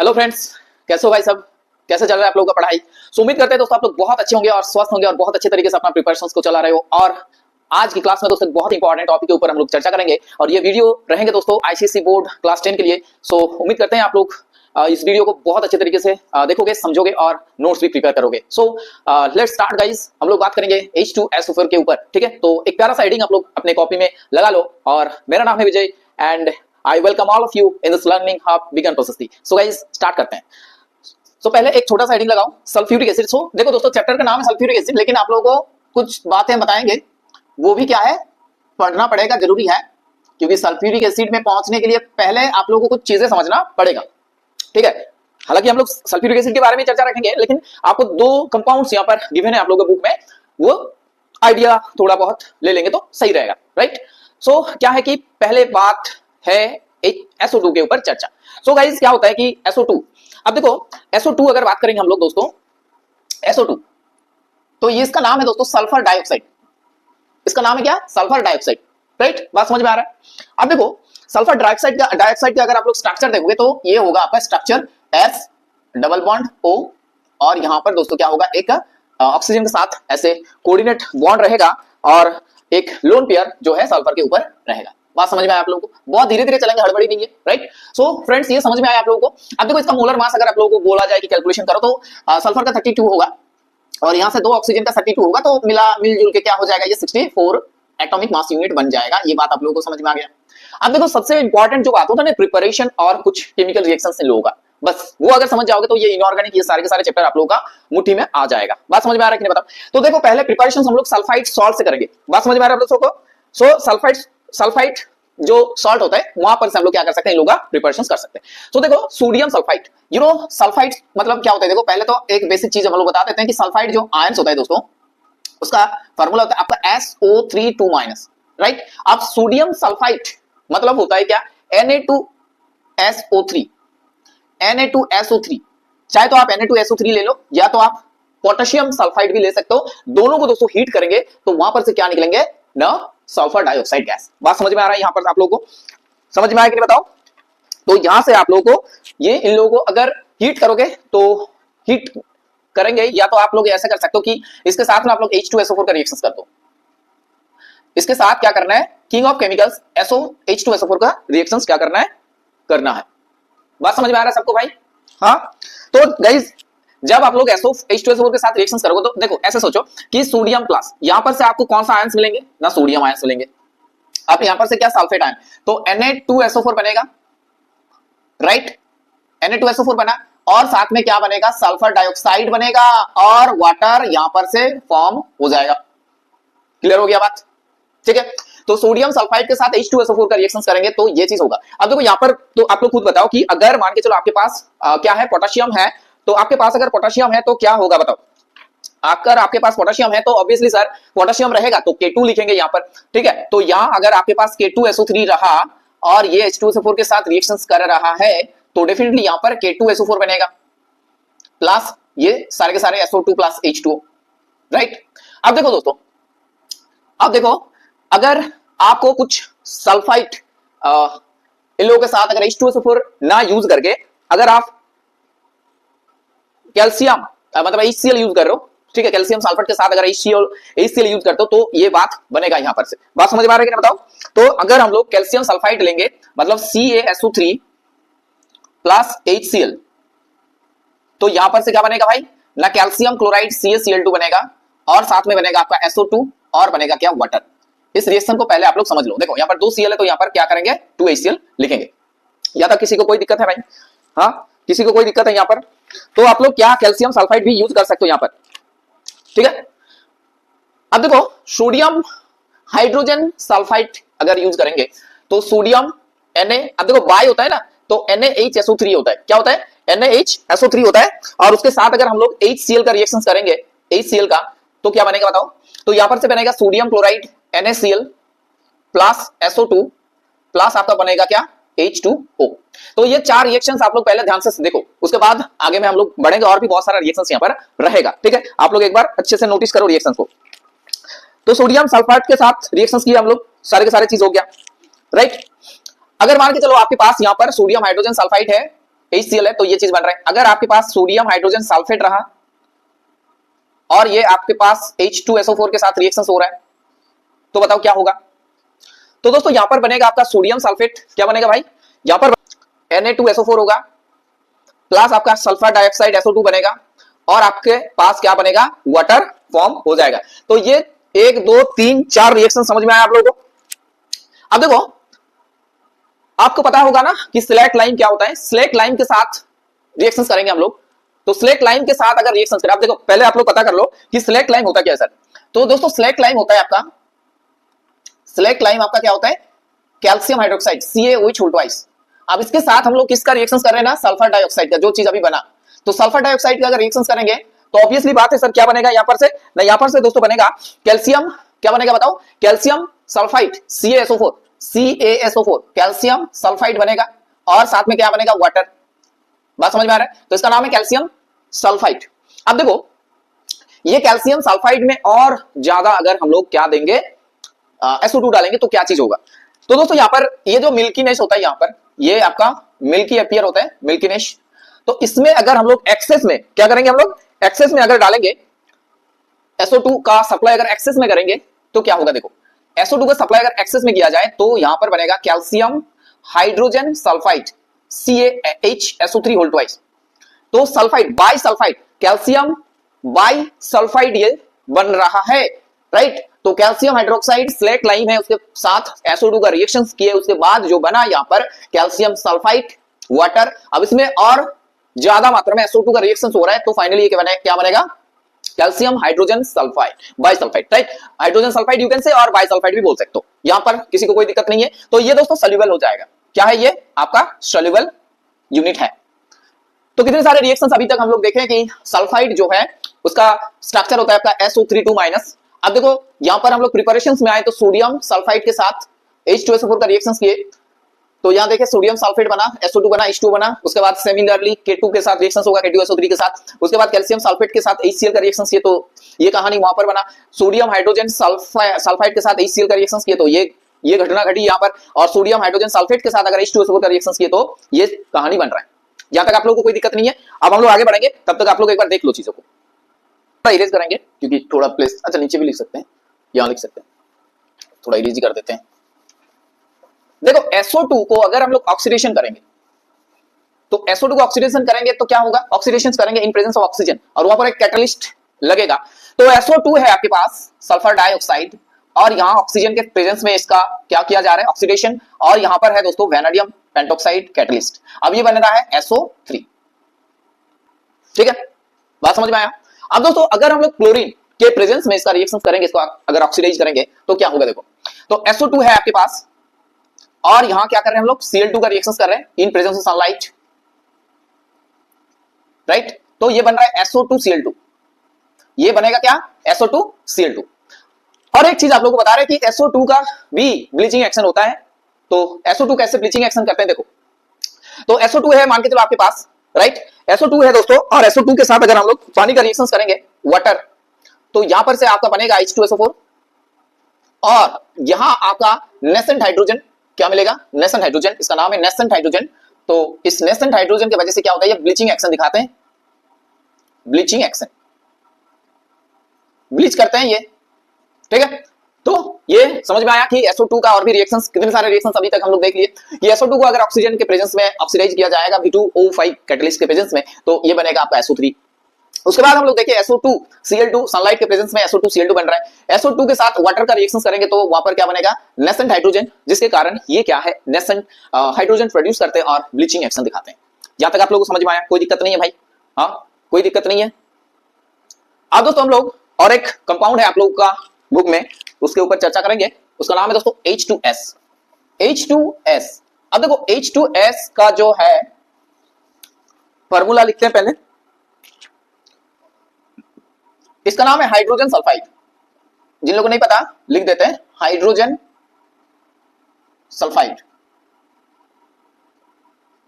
Hello friends, कैसे हो भाई सब? कैसे चल रहा है आप लोगों का पढ़ाई? उम्मीद करते हैं दोस्तों आप लोग बहुत अच्छे होंगे और स्वस्थ होंगे और बहुत अच्छे तरीके से अपना प्रिपरेशंस को चला रहे हो। और आज की क्लास में दोस्तों बहुत इंपॉर्टेंट टॉपिक के ऊपर हम लोग चर्चा करेंगे और ये वीडियो रहेंगे दोस्तों आईसीएसई बोर्ड क्लास 10 के लिए। सो उम्मीद करते हैं आप लोग इस वीडियो को बहुत अच्छे तरीके से देखोगे, समझोगे और नोट्स भी प्रिपेयर करोगे। So let's start guys. हम लोग बात करेंगे H2SO4 के ऊपर, ठीक है? तो एक प्यारा सा हेडिंग आप लोग अपने कॉपी में लगा लो। और मेरा नाम है Vijay and I welcome all of you in this learning hub begin process. So guys start करते हैं। सो पहले एक छोटा सा हेडिंग लगाओ, सल्फ्यूरिक एसिड। सो देखो दोस्तों, चैप्टर का नाम है सल्फ्यूरिक एसिड, लेकिन आप लोगों को कुछ बातें बताएंगे, वो भी क्या है, पढ़ना पड़ेगा, जरूरी है, क्योंकि सल्फ्यूरिक एसिड में पहुंचने के लिए पहले आप लोगों को कुछ चीजें समझना पड़ेगा, ठीक है? हालांकि हम लोग सल्फ्यूरिक एसिड के बारे में चर्चा रखेंगे, लेकिन आपको दो कंपाउंड्स यहाँ पर गिवन है आप लोगों के बुक में, वो आइडिया थोड़ा बहुत ले लेंगे तो सही रहेगा, राइट? सो क्या है कि पहले बात है एक SO2 के ऊपर चर्चा। सो गाइस क्या होता है कि SO2, अब देखो SO2 अगर बात करेंगे हम लोग दोस्तों, SO2 तो ये इसका नाम है दोस्तों सल्फर डाइऑक्साइड। इसका नाम है क्या? Sulphur dioxide, right? बात समझ में आ रहा है? अब देखो सल्फर डाइऑक्साइड का अगर आप लोग स्ट्रक्चर देखोगे तो ये होगा आपका structure S double bond O, और यहां पर दोस्तों क्या होगा, एक ऑक्सीजन के साथ ऐसे कोऑर्डिनेट बॉन्ड रहेगा और एक लोन पेयर जो है सल्फर के ऊपर रहेगा। बात समझ में आया आप लोगों को? बहुत धीरे धीरे चलेंगे, हड़बड़ी नहीं है, राइट? सो फ्रेंड्स ये समझ में आया आप लोगों को? अब देखो इसका मोलर मास अगर आप लोगों को बोला जाए कि कैलकुलेशन करो तो सल्फर का 32 होगा और यहां से दो ऑक्सीजन का 32 होगा, तो मिलजुल के क्या हो जाएगा, ये 64 एटॉमिक मास यूनिट बन जाएगा। ये बात आप लोगों को समझ में आ गया? अब देखो सबसे इंपॉर्टेंट जो बात होता है ना, प्रिपरेशन और कुछ केमिकल रिएक्शन से लोगों का, बस वो अगर समझ जाओगे तो ये इनऑर्गेनिक, ये सारे के सारे चैप्टर आप लोगों का मुट्ठी में आ जाएगा। बात समझ में आ रहा है कि नहीं बताओ? तो देखो पहले प्रिपरेशन हम लोग सल्फाइड सॉल्ट से करेंगे। बात समझ में आ रहा है आप लोगों को? सो सल्फाइड जो सॉल्ट होता है वहां पर से हम लोग क्या कर सकते हैं, इन लोगों का प्रिपरेशन कर सकते हैं। तो देखो सोडियम सल्फाइड, सल्फाइड मतलब क्या होता है? देखो पहले तो एक बेसिक चीज हम लोग बता देते हैं कि सल्फाइड जो आयंस होता है दोस्तों, उसका फार्मूला होता है आपका SO3 2-, राइट? अब सोडियम सल्फाइड मतलब होता है क्या, Na2SO3। Na2SO3, चाहे तो आप Na2SO3 ले लो या तो आप पोटेशियम सल्फाइड भी ले सकते हो। दोनों को दोस्तों हीट करेंगे तो वहां पर से क्या निकलेंगे ना, सल्फर डाइऑक्साइड गैस। बात समझ में आ रहा है? यहां पर आप लोगों को समझ में आया कि नहीं बताओ? तो यहां से आप लोगों को ये इन लोगों को अगर हीट करोगे तो हीट करेंगे, या तो आप लोग ऐसा कर सकते हो कि इसके साथ में आप लोग H2SO4 का रिएक्शन कर दो। इसके साथ क्या करना है, किंग ऑफ केमिकल्स H2SO4 का रिएक्शंस क्या करना है। बात समझ में आ रहा है सबको भाई? हाँ, तो गाइस जब आप लोग H2SO4 के साथ रिएक्शंस करोगे तो देखो ऐसे सोचो कि सोडियम प्लस, यहां पर से आपको कौन सा आयंस मिलेंगे ना, सोडियम आयंस मिलेंगे। अब यहां पर से क्या, सल्फेट आयन, तो Na2SO4 बनेगा, राइट? Na2SO4 बना और साथ में क्या बनेगा, सल्फर डाइऑक्साइड बनेगा और वाटर यहां पर से फॉर्म हो जाएगा। क्लियर हो गया बात? ठीक है? तो सोडियम सल्फाइड के साथ H2SO4 का रिएक्शन करेंगे तो ये चीज होगा। अब देखो यहां पर तो आप लोग खुद बताओ कि अगर मान के चलो आपके पास क्या है, पोटेशियम है, तो आपके पास अगर पोटेशियम है तो क्या होगा बताओ? अगर आपके पास पोटेशियम है तो ऑब्वियसली सर पोटेशियम रहेगा तो K2 लिखेंगे यहां पर, ठीक है? तो यहां अगर आपके पास K2SO3 रहा और ये H2SO4 के साथ रिएक्शंस कर रहा है तो डेफिनेटली यहां पर K2SO4 बनेगा प्लस ये सारे के सारे SO2 प्लस H2O, राइट? अब देखो दोस्तों, अब देखो अगर आपको कुछ सल्फाइड इन लोगों के साथ अगर H2SO4 ना यूज करके अगर आप कैल्शियम मतलब HCl यूज कर रहे हो, ठीक है? कैल्शियम सल्फेट के साथ अगर HCl यूज करते हो तो ये बात बनेगा यहां पर से। बात समझ में आ रही है कि नहीं बताओ? तो अगर हम लोग कैल्शियम सल्फाइड लेंगे मतलब CaSO3 प्लस HCl, तो यहां पर से क्या बनेगा भाई ना, कैल्शियम क्लोराइड CaCl2 बनेगा और साथ में बनेगा आपका SO2 और बनेगा क्या, वाटर। इस रिएक्शन को पहले आप लोग समझ लो। देखो यहां पर 2 Cl है तो यहां पर क्या करेंगे, 2 HCl लिखेंगे। या तक किसी को कोई दिक्कत है भाई? हाँ, किसी को कोई दिक्कत है यहां पर? तो आप लोग क्या कैल्शियम सल्फाइड भी यूज कर सकते हो यहां पर, ठीक है? अब देखो सोडियम हाइड्रोजन सल्फाइड अगर यूज करेंगे तो सोडियम Na, अब देखो बाय होता है ना, तो NaHSO3 होता है। क्या होता है? NaHSO3 होता है और उसके साथ अगर हम लोग HCl का रिएक्शन करेंगे, HCl का, तो क्या बनेगा बताओ? तो यहां पर से बनेगा sodium chloride NaCl plus SO2 plus आपका बनेगा क्या, H2O। तो ये 4 रिएक्शंस आप लोग पहले ध्यान से देखो, उसके बाद आगे में हम लोग बढ़ेंगे और भी बहुत सारा रिएक्शंस यहाँ पर रहेगा, ठीक है? आप लोग एक बार अच्छे से नोटिस करो रिएक्शंस को। तो सोडियम सल्फाइड के साथ रिएक्शंस किए हम लोग, सारे के सारे चीज हो गया, राइट? अगर मान के चलो आपके पास यहाँ पर सोडियम हाइड्रोजन सल्फाइड है HCl है तो ये चीज बन रहा है। अगर आपके पास सोडियम हाइड्रोजन सल्फेट रहा और ये आपके पास H2SO4 के साथ रिएक्शन हो रहा है तो बताओ क्या होगा। तो दोस्तों यहां पर बनेगा आपका सोडियम सल्फेट, क्या बनेगा भाई, यहां पर Na2SO4 होगा प्लस आपका सल्फर डाइऑक्साइड SO2 बनेगा और आपके पास क्या बनेगा, वाटर फॉर्म हो जाएगा। तो ये 1 2 3 4 रिएक्शन समझ में आया आप लोगों को। अब देखो आपको पता होगा ना कि स्लैक लाइन क्या होता है। स्लैक लाइन के साथ रिएक्शंस करेंगे हम लोग। तो स्लैक लाइन के साथ अगर रिएक्शंस करें, आप देखो पहले आप लोग पता कर लो कि स्लैक लाइन होता क्या है सर। तो दोस्तों स्लैक लाइन होता है आपका, स्लैक लाइन आपका क्या होता है, कैल्शियम हाइड्रोक्साइड CaOH2। अब इसके साथ हम लोग किसका रिएक्शंस कर रहे हैं ना, सल्फर डाइऑक्साइड का, जो चीज अभी बना। तो सल्फर डाइऑक्साइड का अगर रिएक्शंस करेंगे तो ऑब्वियसली बात है सर क्या बनेगा यहां पर से ना, यहां पर से दोस्तों बनेगा कैल्शियम, क्या बनेगा बताओ, calcium sulphide CaSO4 calcium sulphide बनेगा और साथ में क्या बनेगा, वाटर। बात समझ में आ रहा है। तो इसका नाम है कैल्शियम सल्फाइड। अब देखो ये कैल्शियम सल्फाइड में और ज्यादा अगर हम लोग क्या देंगे, SO2 डालेंगे तो क्या चीज होगा। तो दोस्तों यहां पर ये जो मिल्कीनेस होता है, यहां पर ये आपका मिल्की अपीयर होता है, मिल्कीनेस। तो इसमें अगर हम लोग एक्सेस में क्या करेंगे, हम लोग एक्सेस में अगर डालेंगे SO2 का सप्लाई अगर एक्सेस में करेंगे तो क्या होगा, देखो SO2 का सप्लाई अगर एक्सेस में किया जाए तो यहां पर बनेगा कैल्शियम हाइड्रोजन सल्फाइड CaHSO3 तो sulphide by sulphide, calcium by sulphide ये बन रहा है, राइट। तो कैल्शियम हाइड्रोक्साइड स्लैक लाइन है, उसके साथ SO2 का रिएक्शन किए, उसके बाद जो बना यहां पर कैल्शियम सल्फाइड वाटर। अब इसमें और ज्यादा मात्रा में SO2 का रिएक्शन हो रहा है तो फाइनली ये क्या बनेगा, calcium hydrogen sulphide bisulphide, right. Hydrogen sulphide you can say और बाइसल्फाइड भी बोल सकते हो, यहां पर किसी को कोई दिक्कत नहीं है। तो ये दोस्तों सोल्यूबल हो जाएगा, क्या है ये आपका सोल्यूबल यूनिट है। तो कितने सारे रिएक्शंस अभी तक हम लोग देखें कि सल्फाइड जो है उसका स्ट्रक्चर होता है आपका SO3 अब देखो यहां पर हम लोग प्रिपरेशंस में आए तो सोडियम सल्फाइड के साथ H2SO4 का रिएक्शंस किए तो यहां देखे सोडियम सल्फेट बना, SO2 बना, H2 बना। उसके बाद सिमिलरली K2 के साथ रिएक्शंस होगा, K2SO3 के साथ। उसके बाद कैल्शियम सल्फेट के साथ HCl का रिएक्शंस किए तो ये कहानी वहां पर बना। सोडियम हाइड्रोजन सल्फाइड के साथ HCl का रिएक्शंस किए तो ये घटना घटी यहां पर। और सोडियम हाइड्रोजन सल्फेट के साथ अगर H2SO4 का रिएक्शंस किए तो ये कहानी बन रहा है। यहां तक आप लोगों को कोई दिक्कत नहीं है। अब हम लोग आगे बढ़ेंगे, तब तक आप लोग एक बार देख लो चीजों को। थोड़ा इरेज करेंगे क्योंकि थोड़ा प्लेस, अच्छा नीचे भी लिख सकते हैं, यहां लिख सकते हैं, थोड़ा इरेज कर देते हैं। देखो SO2 को अगर हम लोग ऑक्सीडेशन करेंगे तो SO2 को ऑक्सीडेशन करेंगे तो क्या होगा, ऑक्सीडेशन करेंगे इन प्रेजेंस ऑफ ऑक्सीजन और वहां पर एक कैटलिस्ट लगेगा। तो SO2 है आपके पास सल्फर डाइऑक्साइड और यहां ऑक्सीजन के प्रेजेंस में इसका क्या किया जा रहा है, ऑक्सीडेशन। और यहां पर है दोस्तों वैनेडियम पेंटॉक्साइड कैटलिस्ट। अब ये बन रहा है SO3, ठीक है, बात समझ में आया। अब दोस्तों अगर हम लोग क्लोरीन के प्रेजेंस में इसका रिएक्शन करेंगे, इसको अगर ऑक्सीडाइज करेंगे तो क्या होगा, देखो तो SO2 है आपके पास और यहां क्या कर रहे हैं हम लोग, Cl2 का रिएक्शन कर रहे हैं in presence of sunlight, right. तो ये बन रहा है SO2Cl2, ये बनेगा क्या, SO2Cl2। और एक चीज आप लोगों को बता रहे हैं कि SO2 का भी ब्लीचिंग एक्शन होता है। तो SO2 कैसे ब्लीचिंग एक्शन करते हैं, देखो तो SO2 है मान के चलो आपके पास, राइट। SO2 है दोस्तों और SO2 के साथ अगर हम लोग पानी का रिएक्शन करेंगे, वाटर, तो यहां पर से आपका बनेगा H2SO4 और यहां आपका नेसेंट हाइड्रोजन क्या मिलेगा, नेसेंट हाइड्रोजन, इसका नाम है नेसेंट हाइड्रोजन। तो इस नेसेंट हाइड्रोजन की वजह से क्या होता है, ये ब्लीचिंग एक्शन दिखाते हैं, ब्लीचिंग एक्शन, ब्लीच करते हैं ये, ठीक है। तो ये समझ में आया कि SO2 का और भी रिएक्शंस, कितने सारे रिएक्शंस अभी तक हम लोग देख लिए कि SO2 को अगर ऑक्सीजन के प्रेजेंस में ऑक्सीडाइज किया जाएगा V2O5 कैटलिस्ट के प्रेजेंस में तो ये बनेगा आपका SO3। उसके बाद हम लोग देखिए SO2Cl2 सनलाइट के प्रेजेंस में SO2Cl2 बन रहा है। SO2 के साथ वाटर का रिएक्शन करेंगे तो वहां पर क्या बनेगा, नेसेंट हाइड्रोजन, जिसके कारण ये क्या है, नेसेंट हाइड्रोजन प्रोड्यूस करते हैं और ब्लीचिंग एक्शन दिखाते हैं। यहां तक आप लोगों को समझ में आया, कोई दिक्कत नहीं है भाई, हाँ कोई दिक्कत नहीं है। अब दोस्तों हम लोग और एक कंपाउंड है आप लोगों का बुक में, उसके ऊपर चर्चा करेंगे, उसका नाम है दोस्तों H2S। H2S, अब देखो H2S का जो है फॉर्मूला लिखते हैं पहले, इसका नाम है हाइड्रोजन सल्फाइड। जिन लोगों को नहीं पता लिख देते हैं हाइड्रोजन सल्फाइड।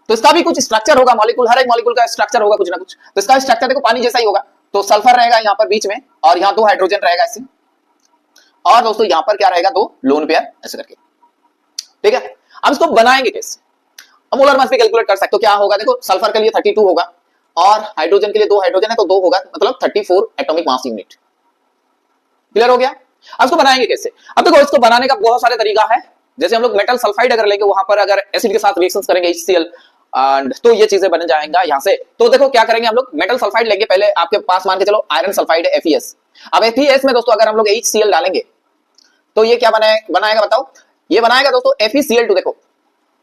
तो इसका भी कुछ स्ट्रक्चर होगा, मॉलिक्यूल, हर एक मॉलिक्यूल का स्ट्रक्चर होगा कुछ ना कुछ। तो इसका स्ट्रक्चर देखो पानी जैसा ही होगा। तो सल्फर रहेगा यहां पर बीच में और यहां 2 हाइड्रोजन रहेगा ऐसे, और दोस्तों यहां पर क्या रहेगा, 2 लोन पेयर ऐसे करके, ठीक है। अब इसको बनाएंगे कैसे, अब मोलर मास भी कैलकुलेट कर सकते हो, क्या होगा देखो, सल्फर के लिए 32 होगा और हाइड्रोजन के लिए 2 हाइड्रोजन है तो 2 होगा, मतलब 34 एटॉमिक मास यूनिट। क्लियर हो गया? अब इसको बनाएंगे कैसे? अब देखो इसको बनाने का बहुत सारे तरीका है। जैसे हम लोग मेटल सल्फाइड अगर लेंगे, वहां पर अगर एसिड के साथ रिएक्शंस करेंगे HCl एंड तो ये चीजें बन जाएंगे यहां से। तो देखो क्या करेंगे, हम लोग मेटल सल्फाइड लेंगे, पहले आपके पास मान के चलो आयरन सल्फाइड है FeS। अब FeS में दोस्तों अगर हम लोग HCl डालेंगे तो ये क्या बनाएगा बताओ? ये बनाएगा दोस्तों FeCl2। देखो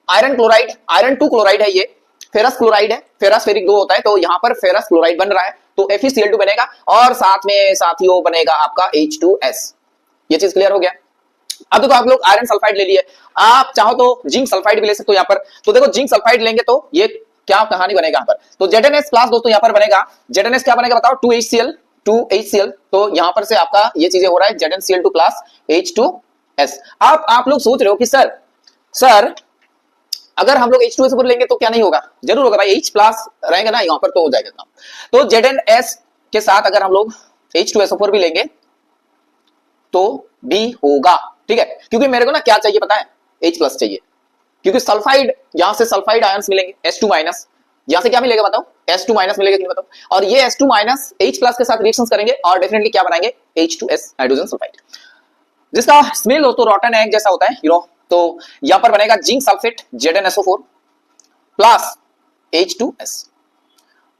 आयरन क्लोराइड, आयरन 2 क्लोराइड है, ये फेरस क्लोराइड है, फेरस फेरिक 2 होता है, तो यहां पर फेरस क्लोराइड बन रहा है तो FeCl2 बनेगा और साथ में साथियों बनेगा आपका H2S। ये चीज क्लियर हो गया? अब देखो आप लोग आयरन सल्फाइड ले लिए, आप चाहो तो जिंक सल्फाइड भी ले सकते हो यहाँ पर। तो देखो जिंक सल्फाइड लेंगे तो ये क्या कहानी बनेगा यहाँ पर, तो ZnS प्लस दोस्तों यहाँ पर बनेगा, ZnS क्या बनेगा बताओ? 2HCl। तो यहाँ पर से आपका ये चीजें हो रहा है ZnCl2 प्लस H2S। आप लोग सोच रहे हो कि सर अगर हम लोग H2SO4 लेंगे तो क्या नहीं होगा? जरूर होगा भाई, H प्लस रहेगा ना यहाँ पर तो हो जाएगा काम। तो ZnS के साथ अगर हम लोग H2SO4 भी लेंगे तो भी होगा, ठीक है? क्योंकि मेरे को ना क्या चाहिए पता है? H प्लस चाहिए, क्योंकि सल्फाइड, यहां से सल्फाइड आयंस मिलेंगे S2 माइनस, यहां से क्या मिलेगा बताओ? S2 माइनस मिलेगा कि नहीं बताओ? और ये S2 माइनस H प्लस के साथ रिएक्शंस करेंगे और डेफिनेटली क्या बनाएंगे? H2S हाइड्रोजन सल्फाइड, जिसका स्मेल दोस्तों रॉटन एग जैसा होता है, तो यहां पर बनेगा zinc sulphate ZnSO4 plus H2S।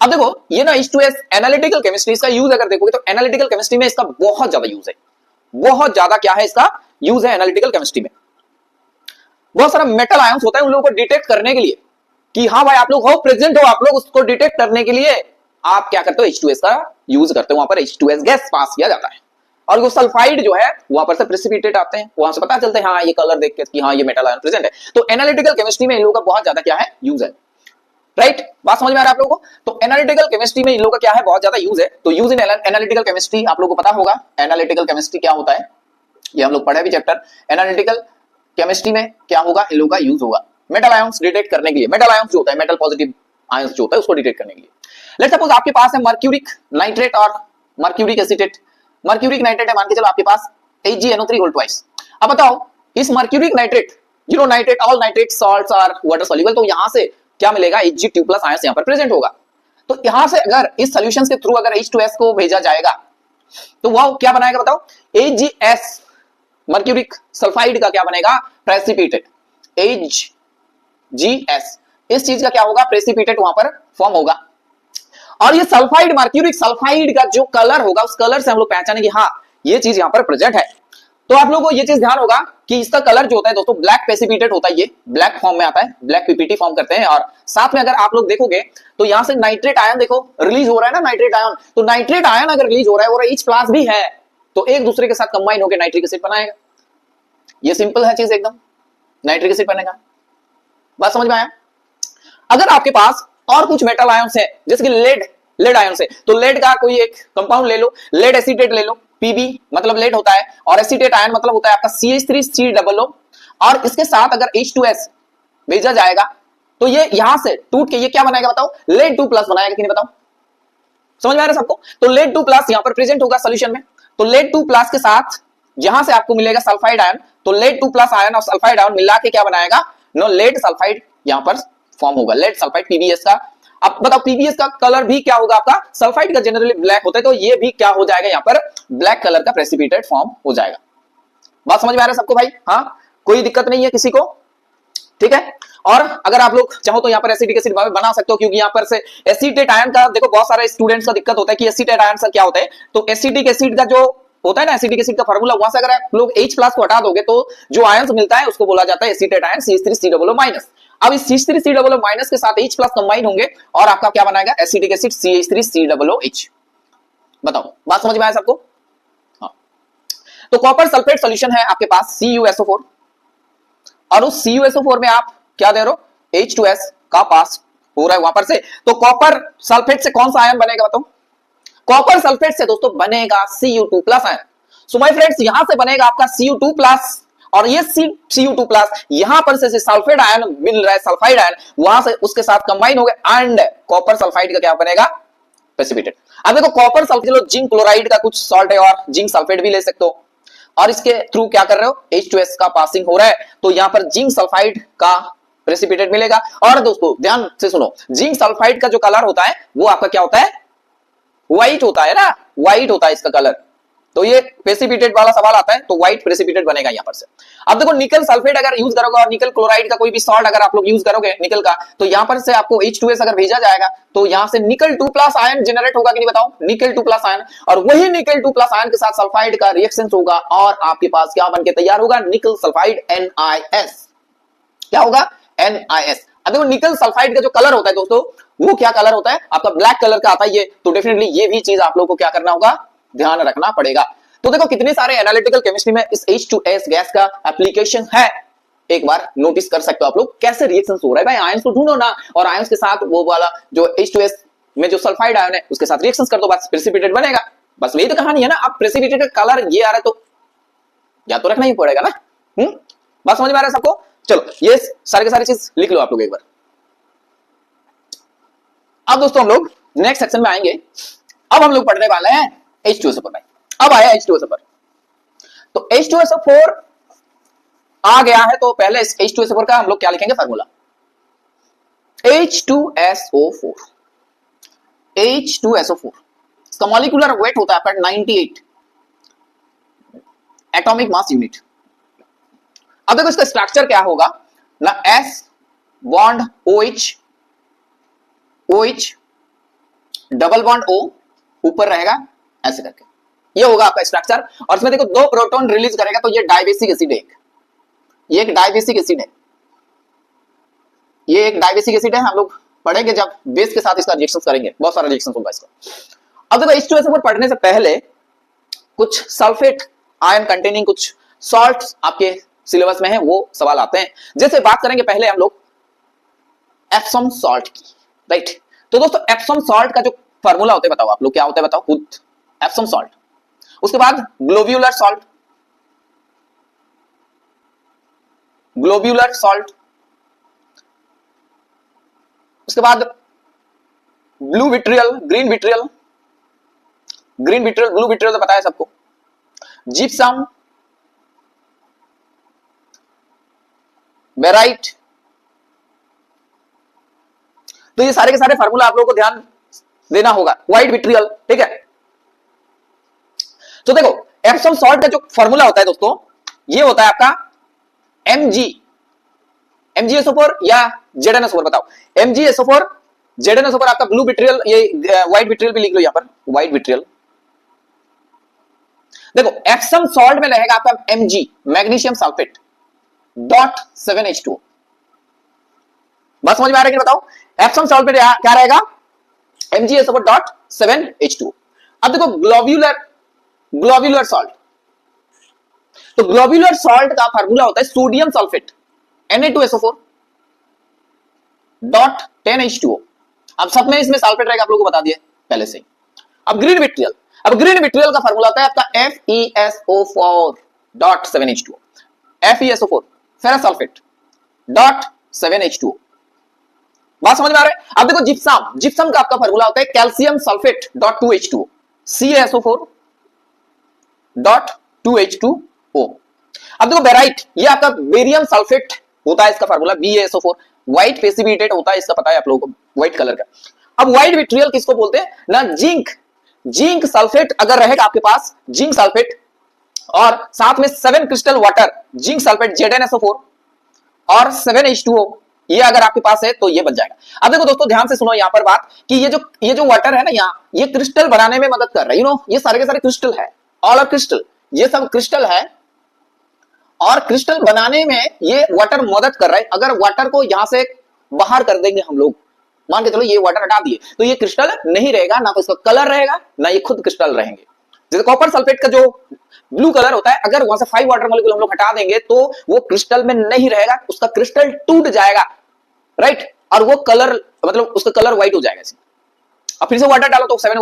अब देखो ये ना H2S एनालिटिकल केमिस्ट्री, इसका यूज अगर देखोगे तो एनालिटिकल केमिस्ट्री में इसका बहुत ज्यादा यूज है, बहुत ज्यादा क्या है इसका यूज है एनालिटिकल केमिस्ट्री में। बहुत सारा मेटल आयंस होता है, उन लोगों को डिटेक्ट करने के लिए कि हाँ भाई आप लोग हो प्रेजेंट हो, आप लोग उसको डिटेक्ट करने के लिए आप क्या करते हो? H2S का यूज करते हो, वहां पर H2S गैस पास किया जाता है और वो सल्फाइड जो है वहां पर से प्रेसिपिटेट आते हैं, वहां से पता चलता है हाँ ये कलर देख के कि हाँ ये मेटल आयन प्रेजेंट है। तो एनालिटिकल केमिस्ट्री में इन लोगों का बहुत ज्यादा क्या है? यूज है, राइट? बात समझ में आ रहा है आप लोगों को? तो एनालिटिकल केमिस्ट्री में इन लोगों का क्या है? बहुत ज्यादा यूज है। तो यूज इन एनालिटिकल केमिस्ट्री आप लोगों को पता होगा एनालिटिकल केमिस्ट्री क्या होता है, ये हम लोग पढ़े भी चैप्टर। एनालिटिकल केमिस्ट्री में क्या होगा? इन लोगों का यूज होगा मेटल आयंस डिटेक्ट करने के लिए। मेटल आयंस जो होता है, मेटल पॉजिटिव आयंस जो होता है उसको डिटेक्ट करने के लिए। लेट्स सपोज आपके पास है मर्क्यूरिक नाइट्रेट और मर्क्यूरिक एसीटेट। मर्क्यूरिक नाइट्रेट है, मान के चलो आपके पास HgNO3 अब बताओ इस mercuric nitrate, nitrate, all nitrate salts are water soluble, तो यहां से क्या मिलेगा? Hg2+ आयंस यहां पर प्रेजेंट होगा। तो यहां से अगर इस सॉल्यूशन के थ्रू अगर H2S को भेजा जाएगा तो वह क्या बनाएगा बताओ? AgS मर्क्यूरिक सल्फाइड का क्या बनेगा? Precipitate HgS। इस चीज का क्या होगा? प्रेसिपिटेट वहां पर फॉर्म होगा और ये सल्फाइड, मर्क्यूरिक सल्फाइड का जो कलर होगा उस कलर से हम लोग पहचानेंगे हाँ ये चीज यहां पर प्रेजेंट है। तो आप लोगों को ये चीज ध्यान होगा कि इसका कलर जो होता है दोस्तों ब्लैक प्रेसिपिटेट होता है, ये ब्लैक फॉर्म में आता है, ब्लैक पीपीटी फॉर्म करते हैं। और साथ में अगर आप लोग देखोगे तो यहां से नाइट्रेट आयन देखो रिलीज हो रहा है ना, नाइट्रेट आयन। तो नाइट्रेट आयन अगर रिलीज हो रहा है और H+ भी है तो एक दूसरे के साथ कंबाइन होकर नाइट्रिक एसिड बनाएगा। ये सिंपल है चीज एकदम, नाइट्रिक एसिड बनेगा। बात समझ में आया? अगर आपके पास और कुछ मेटल आयंस है जैसे कि लेड आयन से, तो लेड का कोई एक कंपाउंड ले लो, लेड एसीटेट ले लो, Pb मतलब लेड होता है और एसीटेट आयन मतलब होता है आपका CH3COO और इसके साथ अगर H2S भेजा जाएगा तो ये यहां से टूट के ये क्या बनाएगा बताओ? लेड 2+ बनाएगा कि नहीं बताओ? समझ में आ रहा है सबको? तो लेड 2+ यहां पर प्रेजेंट होगा सॉल्यूशन में। तो लेड 2+ के साथ यहां से आपको मिलेगा सल्फाइड आयन, तो लेड 2+ आयन और सल्फाइड आयन मिला के क्या बनाएगा? लेड सल्फाइड यहां पर फॉर्म होगा, लेड सल्फाइड PbS का। अब बताओ PbS का कलर भी क्या होगा आपका? सल्फाइड का जनरली ब्लैक होता है, तो ये भी क्या हो जाएगा? यहाँ पर ब्लैक कलर का प्रेसिपिटेट फॉर्म हो जाएगा। बात समझ में आ रहा है सबको भाई? हाँ, कोई दिक्कत नहीं है किसी को, ठीक है? और अगर आप लोग चाहो तो यहाँ पर एसिटिक एसिड बना सकते हो, क्योंकि यहाँ पर से एसीटेट आयन का देखो बहुत सारे स्टूडेंट्स का दिक्कत होता है कि एसीटेट आयन सर क्या होता है। तो एसिटिक एसिड का जो होता है ना, एसिटिक एसिड का फार्मूला, वहां से अगर आप लोग H+ को हटा दोगे तो जो आयंस मिलता है उसको बोला जाता है एसीटेट आयन CH3COO-। अब इस CH3COO- के साथ H+ कंबाइन होंगे और आपका क्या बनाएगा? Acetic acid CH3COOH। बताओ बात समझ में आया सबको? हाँ। तो कॉपर सल्फेट सॉल्यूशन है आपके पास CuSO4 और उस CuSO4 में आप क्या दे रहे हो? H2S का पास हो रहा है वहां पर से। तो कॉपर सल्फेट से कौन सा आयन बनेगा बताओ? कॉपर सल्फेट से दोस्तों बनेगा Cu2+ ion. So my friends यहां से बनेगा आपका Cu2+ और ये Cu2+ यहां पर से सल्फेट आयन मिल रहा है, सल्फाइड आयन वहां से उसके साथ कंबाइन हो गए एंड कॉपर सल्फाइड का क्या बनेगा? प्रेसिपिटेट। अब देखो कॉपर सल्फेट, चलो जिंक क्लोराइड का कुछ सॉल्ट है और जिंक सल्फेट भी ले सकते हो और इसके थ्रू क्या कर रहे हो? H2S का पासिंग हो रहा है, तो यहां पर जिंक सल्फाइड का प्रेसिपिटेट मिलेगा। और दोस्तों ध्यान से सुनो, जिंक सल्फाइड का जो कलर होता है वो आपका क्या होता है, व्हाइट होता है ना, व्हाइट होता है इसका कलर। तो ये प्रेसिपिटेट वाला सवाल आता है तो व्हाइट प्रेसिपिटेट बनेगा यहां पर से। अब देखो निकल सल्फेट अगर यूज करोगे और निकल क्लोराइड का कोई भी सॉल्ट अगर आप लोग यूज करोगे निकल का, तो यहां पर से आपको H2S अगर भेजा जाएगा तो यहां से निकल 2+ आयन जनरेट होगा कि नहीं बताओ, निकल 2+ आयन, और वही निकल 2+ आयन के साथ सल्फाइड का रिएक्शन होगा और आपके पास क्या बनके तैयार होगा, निकल सल्फाइड NiS। क्या होगा, NiS। अब देखो निकल सल्फाइड का जो कलर होता है दोस्तों वो क्या कलर होता है आपका, ब्लैक कलर का आता है ये। तो डेफिनेटली ये भी चीज आप लोग को क्या करना होगा, ध्यान रखना पड़ेगा। तो देखो कितने सारे एनालिटिकल केमिस्ट्री में इस H2S गैस का एप्लीकेशन है, एक बार नोटिस कर सकते हो आप लोग कैसे रिएक्शंस हो रहा है। भाई आयंस को ढूंढो ना, और आयंस के साथ वो वाला जो H2S में जो सल्फाइड आयन है उसके साथ रिएक्शंस कर दो, बस प्रेसिपिटेट बनेगा। बस यही तो कहानी है ना। अब प्रेसिपिटेट का कलर ये आ रहा है तो या तो रखना ही पड़ेगा ना। बात समझ में आ रहा है सबको? चलो ये सारे के सारी चीज लिख लो आप लोग एक बार। अब दोस्तों हम लोग नेक्स्ट सेक्शन में आएंगे। अब हम लोग पढ़ने वाले हैं H2SO4 भाई। अब आया H2SO4, तो H2SO4 आ गया है तो पहले इस H2SO4 का हम लोग क्या लिखेंगे फार्मूला, H2SO4। H2SO4 इसका मॉलिक्यूलर वेट होता है आपका 98 एटॉमिक मास यूनिट। अब देखो इसका स्ट्रक्चर क्या होगा ना, S bond OH, OH double bond O ऊपर रहेगा ऐसे करके, ये होगा आपका स्ट्रक्चर। और इसमें देखो 2 प्रोटॉन रिलीज करेगा तो ये डाइबेसिक एसिड है, ये एक डाइबेसिक एसिड है, ये एक डाइबेसिक एसिड है। हम लोग पढ़ेंगे जब बेस के साथ इसका रिएक्शन करेंगे, बहुत सारा रिएक्शन होगा इसका। अब देखो H2SO4 पढ़ने से पहले कुछ सल्फेट आयन कंटेनिंग कुछ सॉल्ट्स आपके सिलेबस में है, वो सवाल आते हैं। जैसे बात करेंगे पहले हम लोग एप्सम सॉल्ट की, राइट। तो दोस्तों एप्सम सॉल्ट का जो फार्मूला होता है बताओ आप लोग, क्या होता है बताओ खुद, एप्सम सॉल्ट। उसके बाद ग्लोब्यूलर सॉल्ट, ग्लोब्यूलर सॉल्ट। उसके बाद blue vitriol, green vitriol, green vitriol blue vitriol तो पता है सबको, जिप्सम, बेराइट। तो ये सारे के सारे फार्मूला आप लोगों को ध्यान देना होगा। व्हाइट विट्रियल, ठीक है। तो देखो एप्सम सॉल्ट का जो फार्मूला होता है दोस्तों ये होता है आपका MgSO4 या ZnSO4 बताओ, MgSO4 ZnSO4 आपका ब्लू विट्रियल, ये व्हाइट विट्रियल भी लिख लो यहां पर, व्हाइट विट्रियल। देखो एप्सम सॉल्ट में रहेगा आपका Mg magnesium sulphate dot 7H2O। बस समझ में आ रहा है कि बताओ, एप्सम सॉल्ट में क्या रहेगा, MgSO4 डॉट 7H2O। अब देखो ग्लोब्यूलर सॉल्ट, तो ग्लोब्यूलर सॉल्ट का फार्मूला होता है sodium sulphate Na2SO4 dot 10H2O। अब सब में इसमें सल्फेट रहेगा, आप लोगों को बता दिया पहले से। अब ग्रीन विट्रियल, अब ग्रीन विट्रियल का फार्मूला होता है आपका FeSO4 dot 7H2O, FeSO4 ferrous sulphate dot 7H2O। बात समझ में आ रहा है? अब देखो जिप्सम, जिप्सम का आपका फार्मूला होता है calcium sulphate dot 2H2O, CaSO4 dot 2H2O। अब देखो बेराइट, ये आपका बेरियम सल्फेट होता है, इसका फार्मूला BaSO4। व्हाइट प्रेसिपिटेट होता है, इसका पता है आप लोगों को, व्हाइट कलर का। अब व्हाइट विट्रियल किसको बोलते हैं ना, जिंक, जिंक सल्फेट अगर रहेगा आपके पास, जिंक सल्फेट और साथ में 7 crystal water, zinc sulphate ZnSO4 और 7H2O, ये अगर आपके पास है तो ये बन जाएगा। अब देखो दोस्तों ध्यान से सुनो यहां पर बात कि ये जो वाटर है ना यहाँ, ये क्रिस्टल बनाने में मदद कर रहा है। ये सारे के सारे क्रिस्टल है, ऑल आर क्रिस्टल, ये सब क्रिस्टल है और क्रिस्टल बनाने में ये वाटर मदद कर रहा है। अगर वाटर को यहां से बाहर कर देंगे हम लोग, मान के चलो ये वाटर हटा दिए, तो ये क्रिस्टल नहीं रहेगा, ना तो इसका कलर रहेगा ना ये खुद क्रिस्टल रहेंगे। जैसे कॉपर सल्फेट का जो ब्लू कलर होता है, अगर वहां से 5 वाटर मॉलिक्यूल हम लोग हटा देंगे तो वो क्रिस्टल में नहीं रहेगा, उसका क्रिस्टल टूट जाएगा, राइट, और वो कलर मतलब उसका कलर व्हाइट हो जाएगा। अब फिर से वाटर डालो तो 5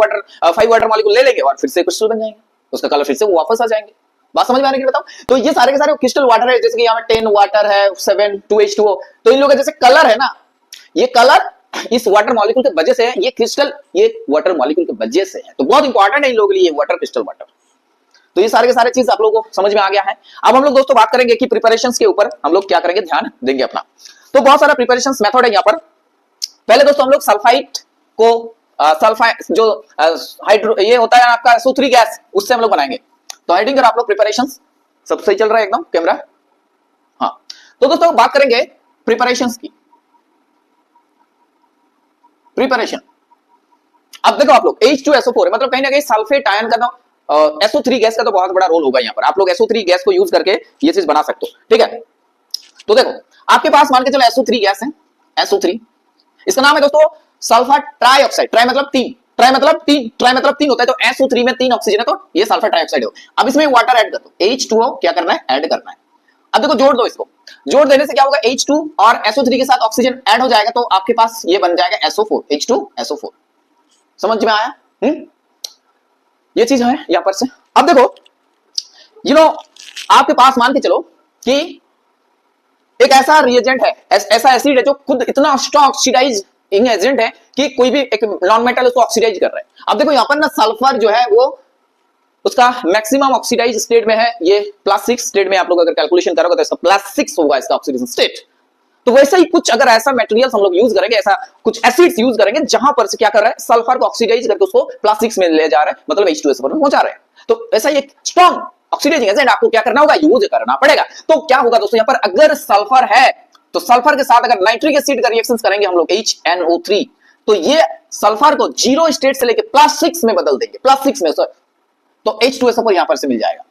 वाटर मॉलिक्यूल ले लेंगे और फिर से क्रिस्टल बन जाएंगे, उसका कलर फिर से वो वापस आ जाएंगे। बात समझ में आ रही है बताओ? तो ये सारे के सारे क्रिस्टल वाटर है, जैसे कि यहाँ में 10 वाटर है, 7 2H2O, तो इन लोगों का जैसे कलर है ना, ये कलर इस वाटर मॉलिक्यूल के वजह से है, ये क्रिस्टल ये वाटर मॉलिक्यूल के वजह से है। तो बहुत इंपॉर्टेंट है इन लोगों के लिए वाटर, क्रिस्टल वाटर। तो ये सारे के सारे चीज आप लोगों को समझ में आ गया है। अब हम लोग दोस्तों बात करेंगे कि प्रिपरेशंस के ऊपर हम लोग क्या करेंगे, ध्यान देंगे अपना। तो बहुत सारा प्रिपरेशंस मेथड है यहाँ पर। पहले दोस्तों हम लोग सल्फाइड को सल्फाइड जो हाइड्रो ये होता है आपका SO3 गैस, उससे हम लोग बनाएंगे। तो हेडिंग आप लोग प्रिपरेशंस सब सही चल रहा है एकदम कैमरा। हाँ, तो दोस्तों बात करेंगे प्रिपरेशंस की। प्रिपरेशन, अब देखो आप लोग H2SO4 मतलब कहीं ना कहीं सल्फेट आयन का तो SO3 गैस का तो बहुत बड़ा रोल होगा यहाँ पर। आप लोग SO3 गैस को यूज करके ये चीज बना सकते हो, ठीक है। तो देखो आपके पास मान के चलो SO3 गैस है, SO3 इसका नाम है दोस्तों सल्फर ट्राइऑक्साइड। ट्राई मतलब तीन, ट्राई मतलब तीन होता है। तो SO3 में 3 ऑक्सीजन है तो ये सल्फर ट्राइऑक्साइड हो। अब इसमें वाटर ऐड कर दो, H2O क्या करना है, ऐड करना है। अब देखो जोड़ दो इसको, जोड़ देने से क्या होगा, H2 और SO3 के साथ ऑक्सीजन ऐड हो जाएगा तो आपके पास ये बन जाएगा SO4, H2SO4। समझ में आया? ये चीज है यहां पर से। अब देखो आपके पास मान के चलो कि एक ऐसा रिएजेंट है, ऐसा एसिड है जो खुद इतना स्ट्रॉन्ग ऑक्सीडाइजिंग एजेंट है कि कोई भी एक नॉन मेटल उसको ऑक्सीडाइज कर रहा है। अब देखो यहां पर ना सल्फर जो है वो उसका मैक्सिमम ऑक्सीडाइज स्टेट में है, ये +6 स्टेट में आप लोग अगर कैलकुलेशन करोगे तो इसका +6 होगा इसका ऑक्सीडेशन स्टेट। तो वैसे ही कुछ अगर ऐसा मटेरियल हम लोग यूज करेंगे, ऐसा कुछ एसिड्स यूज करेंगे जहां पर से क्या कर रहा है, सल्फर को ऑक्सीडाइज करके उसको +6 में ले जा रहा है, मतलब H2SO4 में पहुंचा रहे हैं। तो ऐसा एक स्ट्रॉन्ग ऑक्सीडाइजिंग एजेंट आपको क्या करना होगा, यूज करना पड़ेगा। तो क्या होगा दोस्तों, यहाँ पर अगर सल्फर है तो सल्फर के साथ अगर नाइट्रिक एसिड का रिएक्शन करेंगे हम लोग HNO3 तो ये सल्फर को 0 स्टेट से लेके +6 में बदल देंगे, +6 में सर। तो H2SO4 यहां पर से मिल जाएगा,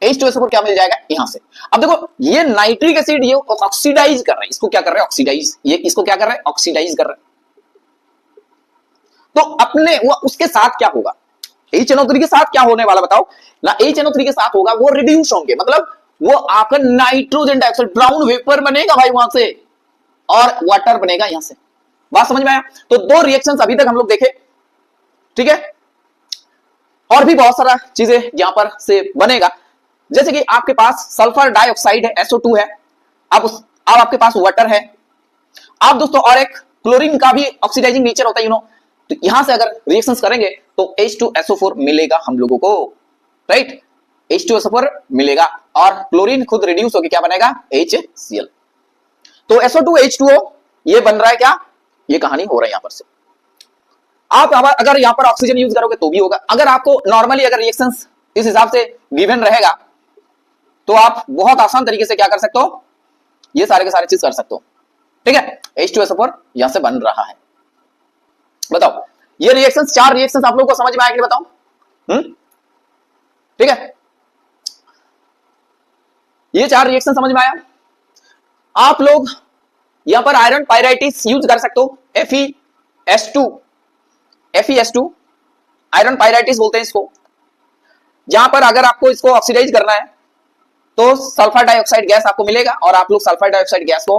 H2SO4 क्या मिल जाएगा यहां से। अब देखो ये नाइट्रिक एसिड ये ऑक्सीडाइज कर रहा है, इसको क्या कर रहा है, ऑक्सीडाइज, ये इसको क्या कर रहा है, ऑक्सीडाइज कर रहा है। तो अपने वो उसके साथ क्या होगा, HNO3 के साथ क्या होने वाला बताओ ना, HNO3 के साथ होगा वो रिड्यूस होंगे, मतलब वो आपका नाइट्रोजन डाइऑक्साइड ब्राउन वेपर बनेगा भाई वहां से और वाटर बनेगा यहां से। बात समझ में आया? तो 2 रिएक्शंस अभी तक हम लोग देखे, ठीक है। और भी बहुत सारा चीजें यहां पर से बनेगा, जैसे कि आपके पास सल्फर डाइऑक्साइड है, SO2 है, अब आपके पास वाटर है। आप दोस्तों और एक क्लोरीन का भी ऑक्सीडाइजिंग नेचर होता है, तो यहां से अगर रिएक्शंस करेंगे तो H2SO4 मिलेगा हम लोगों को, राइट। H2SO4 मिलेगा और क्लोरीन खुद रिड्यूस होकर क्या बनेगा, HCl। तो SO2 H2O ये बन रहा है क्या, ये कहानी हो रहा है यहां पर से। आप अगर यहां पर ऑक्सीजन यूज करोगे तो भी होगा। अगर आपको नॉर्मली अगर रिएक्शंस इस हिसाब से गिवन रहेगा तो आप बहुत आसान तरीके से क्या कर सकते हो, ये सारे के सारे चीज कर सकते हो, ठीक है। H2SO4 यहां से बन रहा है। बताओ ये रिएक्शंस, 4 रिएक्शंस आप लोगों को समझ में आया कि बताओ, ठीक है। ये 4 रिएक्शन समझ में आया। आप लोग यहां पर आयरन पायराइटिस यूज कर सकते हो, FeS2 आयरन पायराइटिस बोलते हैं इसको। जहां पर अगर आपको इसको ऑक्सीडाइज करना है तो सल्फर डाइऑक्साइड गैस आपको मिलेगा और आप लोग सल्फर डाइऑक्साइड गैस को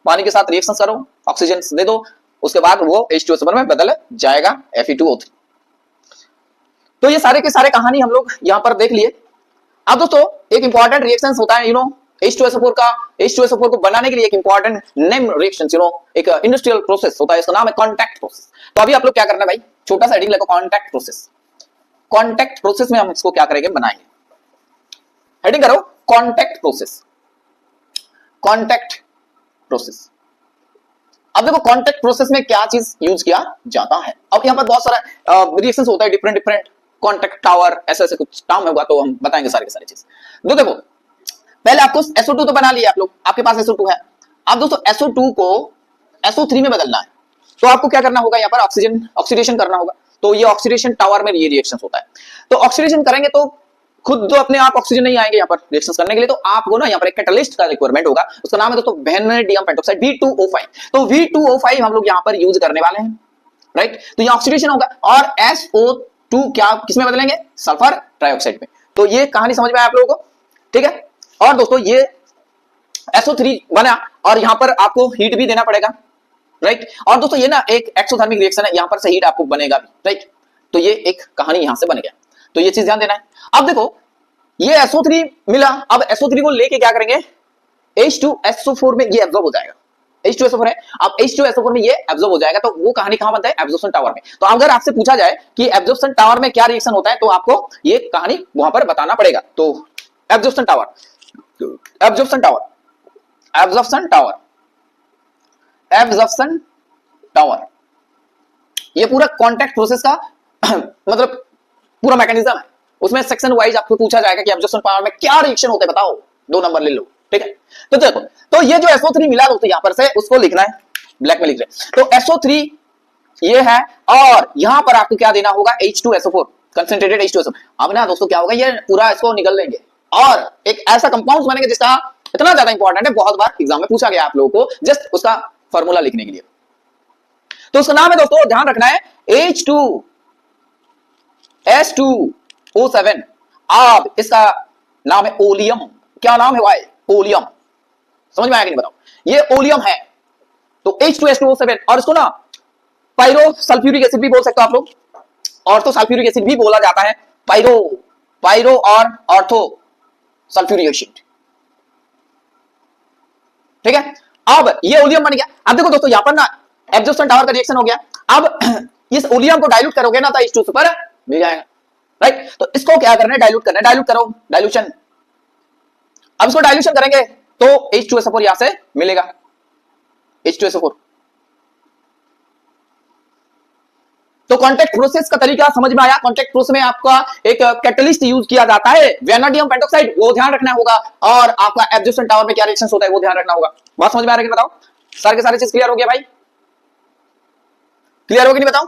पानी के साथ रिएक्शन करो, ऑक्सीजन दे दो, उसके बाद वो H2SO4 में बदल जाएगा Fe2O3। तो ये सारे के सारे कहानी हम लोग यहां पर देख लिए। अब दोस्तों एक इंपॉर्टेंट रिएक्शंस होता है H2SO4 को बनाने के लिए एक इंपॉर्टेंट नेम रिएक्शंस एक इंडस्ट्रियल प्रोसेस होता है, इसका नाम है कांटेक्ट प्रोसेस। तो अभी आप लोग क्या करना है भाई, छोटा सा हेडिंग लगो, कांटेक्ट प्रोसेस। कांटेक्ट प्रोसेस में हम इसको क्या करेंगे, बनाएंगे। हेडिंग करो कांटेक्ट प्रोसेस, कांटेक्ट प्रोसेस। अब देखो कांटेक्ट प्रोसेस में क्या चीज यूज किया जाता है। अब यहाँ पर बहुत सारा रिएक्शंस होता है, डिफरेंट कांटेक्ट टावर, ऐसे कुछ टर्म होगा तो हम बताएंगे सारी की सारी चीज। देखो पहले आपको SO2 तो बना लिया आप लोग, आपके पास SO2 है। अब दोस्तों SO2 को SO3 में बदलना है तो आपको क्या करना होगा, यहाँ पर ऑक्सीडेशन करना होगा। तो ये ऑक्सीडेशन टावर में ये रिएक्शन होता है। तो ऑक्सीडेशन करेंगे तो खुद तो अपने आप ऑक्सीजन नहीं आएंगे यहाँ पर रिएक्शन करने के लिए, तो आपको ना यहाँ पर एक कैटलिस्ट का रिक्वायरमेंट होगा, उसका नाम है दोस्तों वेनेडियम पेंटोक्साइड V2O5। तो V2O5 हम लोग यहाँ पर यूज करने वाले हैं, राइट। तो ये ऑक्सीडेशन होगा और SO2 क्या किसमें बदलेंगे, सल्फर ट्राइऑक्साइड में। तो ये कहानी समझ में आया आप लोगों को, ठीक है। और दोस्तों ये SO3 बना और यहां पर आपको हीट भी देना पड़ेगा, राइट। और दोस्तों ये ना एक एक्सोथर्मिक रिएक्शन है, यहां पर से हीट आपको बनेगा भी, राइट। तो ये एक कहानी यहां से बन गया, तो ये चीज ध्यान देना है। अब देखो ये SO3 मिला, अब SO3 को लेके क्या करेंगे, H2SO4 में ये एब्जॉर्ब हो जाएगा, H2SO4 है। अब H2SO4 में ये एब्जॉर्ब हो जाएगा, तो वो कहानी कहां बनता है? एब्जॉर्प्शन टावर में। तो अगर आपसे पूछा जाए कि एब्जॉर्प्शन टावर में क्या रिएक्शन होता है, तो आपको ये कहानी वहां पर बताना पड़ेगा। तो absorption tower, absorption tower, absorption tower, absorption tower, ये पूरा कॉन्टैक्ट प्रोसेस का मतलब पूरा मैकेनिज्म है। उसमें सेक्शन वाइज आपको पूछा जाएगा कि एब्जॉर्प्शन पावर में क्या रिएक्शन होते हैं, बताओ, 2 नंबर ले लो, ठीक है। तो देखो, तो ये जो SO3 मिला दोस्तों यहां पर से, उसको लिखना है, ब्लैक में लिख रहे। तो SO3 ये है, और यहां पर आपको क्या देना होगा? H2SO4, concentrated H2SO। अब ना दोस्तों क्या होगा, ये पूरा इसको निकल लेंगे और एक ऐसा कंपाउंड बनेगा जिसका इतना ज्यादा इंपॉर्टेंट है, बहुत बार एग्जाम में पूछा गया आप लोगों को, जस्ट उसका फॉर्मूला लिखने के लिए। तो उसका नाम है दोस्तों, ध्यान रखना है, H2S2O7। अब इसका नाम है ओलियम। क्या नाम है भाई? ओलियम। समझ में आया कि नहीं बताओ? ये ओलियम है, तो H2S2O7। और इसको ना पायरो सल्फ्यूरिक एसिड भी बोल सकते हो आप लोग, ऑर्थो सल्फ्यूरिक एसिड भी बोला जाता है, पायरो और ऑर्थो सल्फ्यूरिक एसिड, ठीक है। अब ये ओलियम बन गया। अब देखो दोस्तों, यहां पर ना एब्जॉर्प्शन टावर का रिएक्शन हो गया। अब इस ओलियम को डाइल्यूट करोगे ना, तो H2 मिल जाएगा, राइट। तो इसको क्या करना है? डाइल्यूट करना है, डाइल्यूट करो, डाइल्यूशन। अब इसको डाइल्यूशन करेंगे तो H2SO4 यहां से मिलेगा, H2SO4। तो कॉन्टैक्ट प्रोसेस का तरीका समझ में आया। कॉन्टैक्ट प्रोसेस में आपका एक कैटलिस्ट यूज किया जाता है, वैनाडियम पेंटॉक्साइड, वो ध्यान रखना होगा, और आपका एब्जॉर्प्शन टावर में क्या रिएक्शन होता है वो ध्यान रखना होगा। बात समझ में आ रही है कि बताओ? सारे के सारे चीज क्लियर हो गया भाई? क्लियर हो गया नहीं बताओ?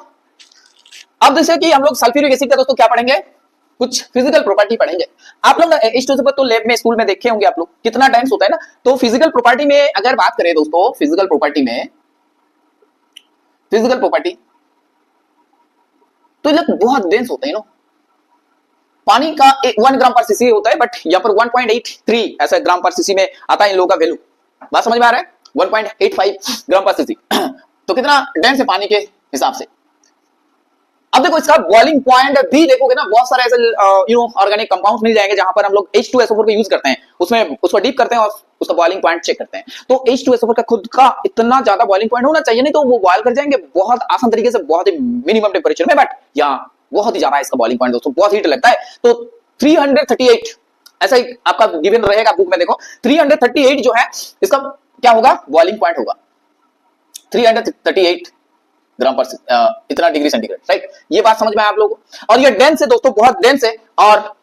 अब जैसे कि हम लोग सल्फ्यूरिक एसिड का दोस्तों क्या पढ़ेंगे? कुछ फिजिकल प्रॉपर्टी पढ़ेंगे। आप लोग H2SO4 तो लैब में, स्कूल में देखे होंगे आप लोग, कितना डेंस होता है ना। तो फिजिकल प्रॉपर्टी में अगर बात करें दोस्तों, फिजिकल प्रॉपर्टी में, फिजिकल प्रॉपर्टी तो ये बहुत डेंस होते हैं ना। पानी का 1 ग्राम पर सीसी होता है, बट यहाँ पर 1.83 ऐसा ग्राम पर सीसी में आता है इन लोगों का वैल्यू। बात समझ में आ रहा है? 1.85 ग्राम पर सीसी तो कितना डेंस है पानी के हिसाब से। अब देखो, इसका बॉइलिंग पॉइंट भी देखोगे ना, बहुत सारे ऐसे ऑर्गेनिक कंपाउंड्स मिल जाएंगे जहां पर हम लोग H2SO4 को यूज करते हैं, उसमें उसको डीप करते हैं और उसका बॉइलिंग पॉइंट चेक करते हैं। तो H2SO4 का खुद का इतना ज्यादा बॉइलिंग पॉइंट होना चाहिए, नहीं तो वो बॉयल कर जाएंगे बहुत आसान तरीके से, बहुत ही मिनिमम टेम्परेचर में, बट यहाँ बहुत ही ज्यादा इसका बॉइलिंग पॉइंट दोस्तों, बहुत हीट लगता है। तो 338 ऐसा ही आपका गिवन रहेगा बुक में, देखो 338 जो है इसका क्या होगा? बॉइलिंग पॉइंट होगा 338 ग्राम पर इतना डिग्री सेंटीग्रेड, राइट। ये बात समझ में आया आप लोगों को? और ये डेंस है दोस्तों, बहुत डेंस है। और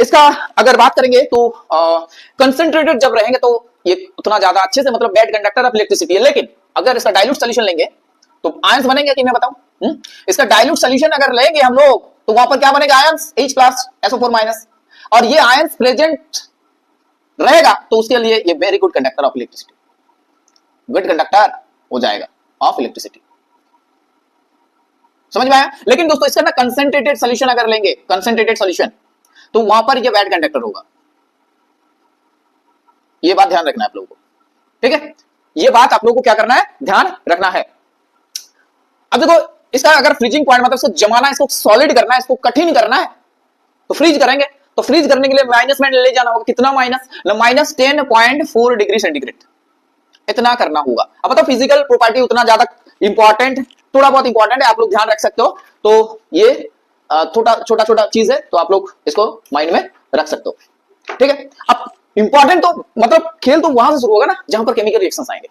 इसका अगर बात करेंगे तो कंसंट्रेटेड जब रहेंगे तो ये उतना ज्यादा अच्छे से, मतलब बैड कंडक्टर ऑफ इलेक्ट्रिसिटी है। लेकिन अगर इसका डाइल्यूट सोल्यूशन लेंगे तो आयंस बनेंगे कि मैं बताऊं? इसका डाइल्यूट सोल्यूशन अगर लेंगे हम लोग तो वहां पर क्या बनेगा? Ions H+SO4-। और ये आयंस प्रेजेंट रहेगा तो उसके लिए ये very good conductor of electricity, good conductor हो जाएगा ऑफ इलेक्ट्रिसिटी। समझ में आया? लेकिन दोस्तों इसका ना कंसंट्रेटेड सॉल्यूशन अगर लेंगे, कंसंट्रेटेड सॉल्यूशन, तो वहां पर ये बैड कंडक्टर होगा। ये बात ध्यान रखना है आप लोगों को, ठीक है। ये बात आप लोगों को क्या करना है? ध्यान रखना है। अब देखो, इसका अगर फ्रीजिंग पॉइंट, मतलब इसको जमाना, इसको सॉलिड करना है, इसको कठिन करना है, तो फ्रीज करेंगे। तो फ्रीज करने के लिए माइनस में ले जाना होगा। कितना माइनस? -10.4 डिग्री सेंटीग्रेड, इतना करना होगा। अब बताओ, फिजिकल प्रॉपर्टी उतना ज्यादा इंपॉर्टेंट, थोड़ा बहुत इंपॉर्टेंट है, आप लोग ध्यान रख सकते हो। तो ये छोटा छोटा चीज है, तो आप लोग इसको माइंड में रख सकते हो, ठीक है। अब इंपॉर्टेंट तो मतलब खेल तो वहां से शुरू होगा ना जहां पर केमिकल रिएक्शंस आएंगे।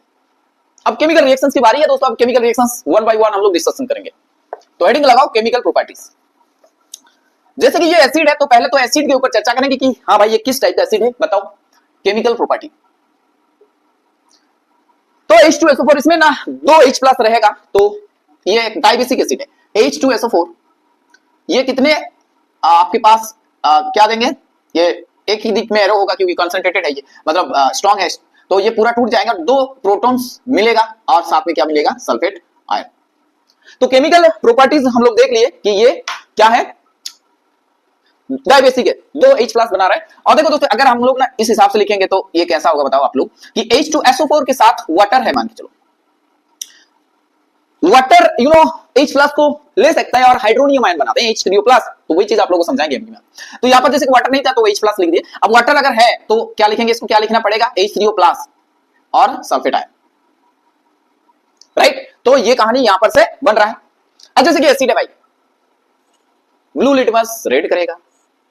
अब केमिकल रिएक्शंस की बारी है दोस्तों। अब केमिकल रिएक्शंस 1 बाय 1 हम लोग डिस्कशन करेंगे। तो हेडिंग लगाओ केमिकल प्रॉपर्टीज। जैसे कि ये एसिड है, तो पहले तो एसिड के ऊपर चर्चा करेंगे कि हाँ भाई ये किस टाइप का एसिड है, बताओ केमिकल प्रॉपर्टी। तो H2SO4 इसमें ना 2 H+ रहेगा, तो ये डाइबेसिक एसिड है H2SO4। ये कितने आपके पास क्या देंगे? ये एक ही दिख में एरो होगा क्योंकि कंसंट्रेटेड है ये, मतलब स्ट्रॉन्ग है, तो ये पूरा टूट जाएगा, 2 प्रोटॉन्स मिलेगा और साथ में क्या मिलेगा? Sulphate ion. तो केमिकल प्रॉपर्टीज हम लोग देख लिए कि ये क्या है? डाइबेसिक है, 2 H+ बना रहा है। और देखो दोस्तों, अगर हम लोग ना इस हिसाब से लिखेंगे तो ये कैसा होगा बताओ आप लोग कि H2SO4 के साथ वाटर है, मान के चलो वाटर H+ को ले सकता है और हाइड्रोनियम आयन बनाते हैं H3O+। तो वही चीज आप लोगों को समझाएंगे अभी। तो यहां पर जैसे वाटर नहीं था तो H+ लिख दिए। अब वाटर अगर है तो क्या लिखेंगे? इसको क्या लिखना पड़ेगा? H3O+। और सल्फेट आयन, राइट। तो ये कहानी यहां पर से बन रहा है। अब जैसे कि एसिड है भाई, ब्लू लिटमस रेड करेगा,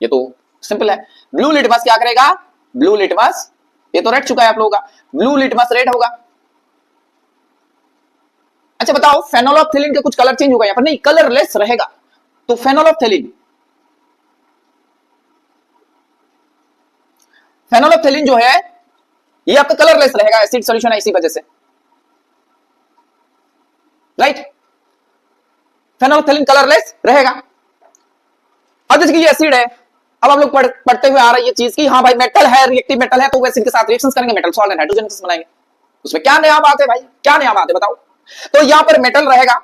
ये तो सिंपल है। ब्लू लिटमस क्या करेगा, ब्लू लिटमस, ये तो रेड चुका है आप लोगों का, ब्लू लिटमस रेड होगा। अच्छा बताओ, फेनोल्फथैलीन के कुछ कलर चेंज होगा यहां पर? नहीं, कलरलेस रहेगा। तो फेनोल्फथैलीन, फेनोल्फथैलीन जो है ये आपका कलरलेस रहेगा, एसिड सॉल्यूशन है इसी वजह से, राइट। फेनोल्फथैलीन कलरलेस रहेगा। अब जैसे कि ये एसिड है, अब आप लोग पढ़ते हुए आ रहा है ये चीज कि हाँ भाई मेटल है, रिएक्टिव मेटल है, तो वो एसिड के साथ रिएक्शंस करेंगे, मेटल सॉल्ट एंड हाइड्रोजन बनाएंगे। उसमें क्या नया बात है भाई, क्या नया बात है बताओ। तो यहां पर मेटल रहेगा,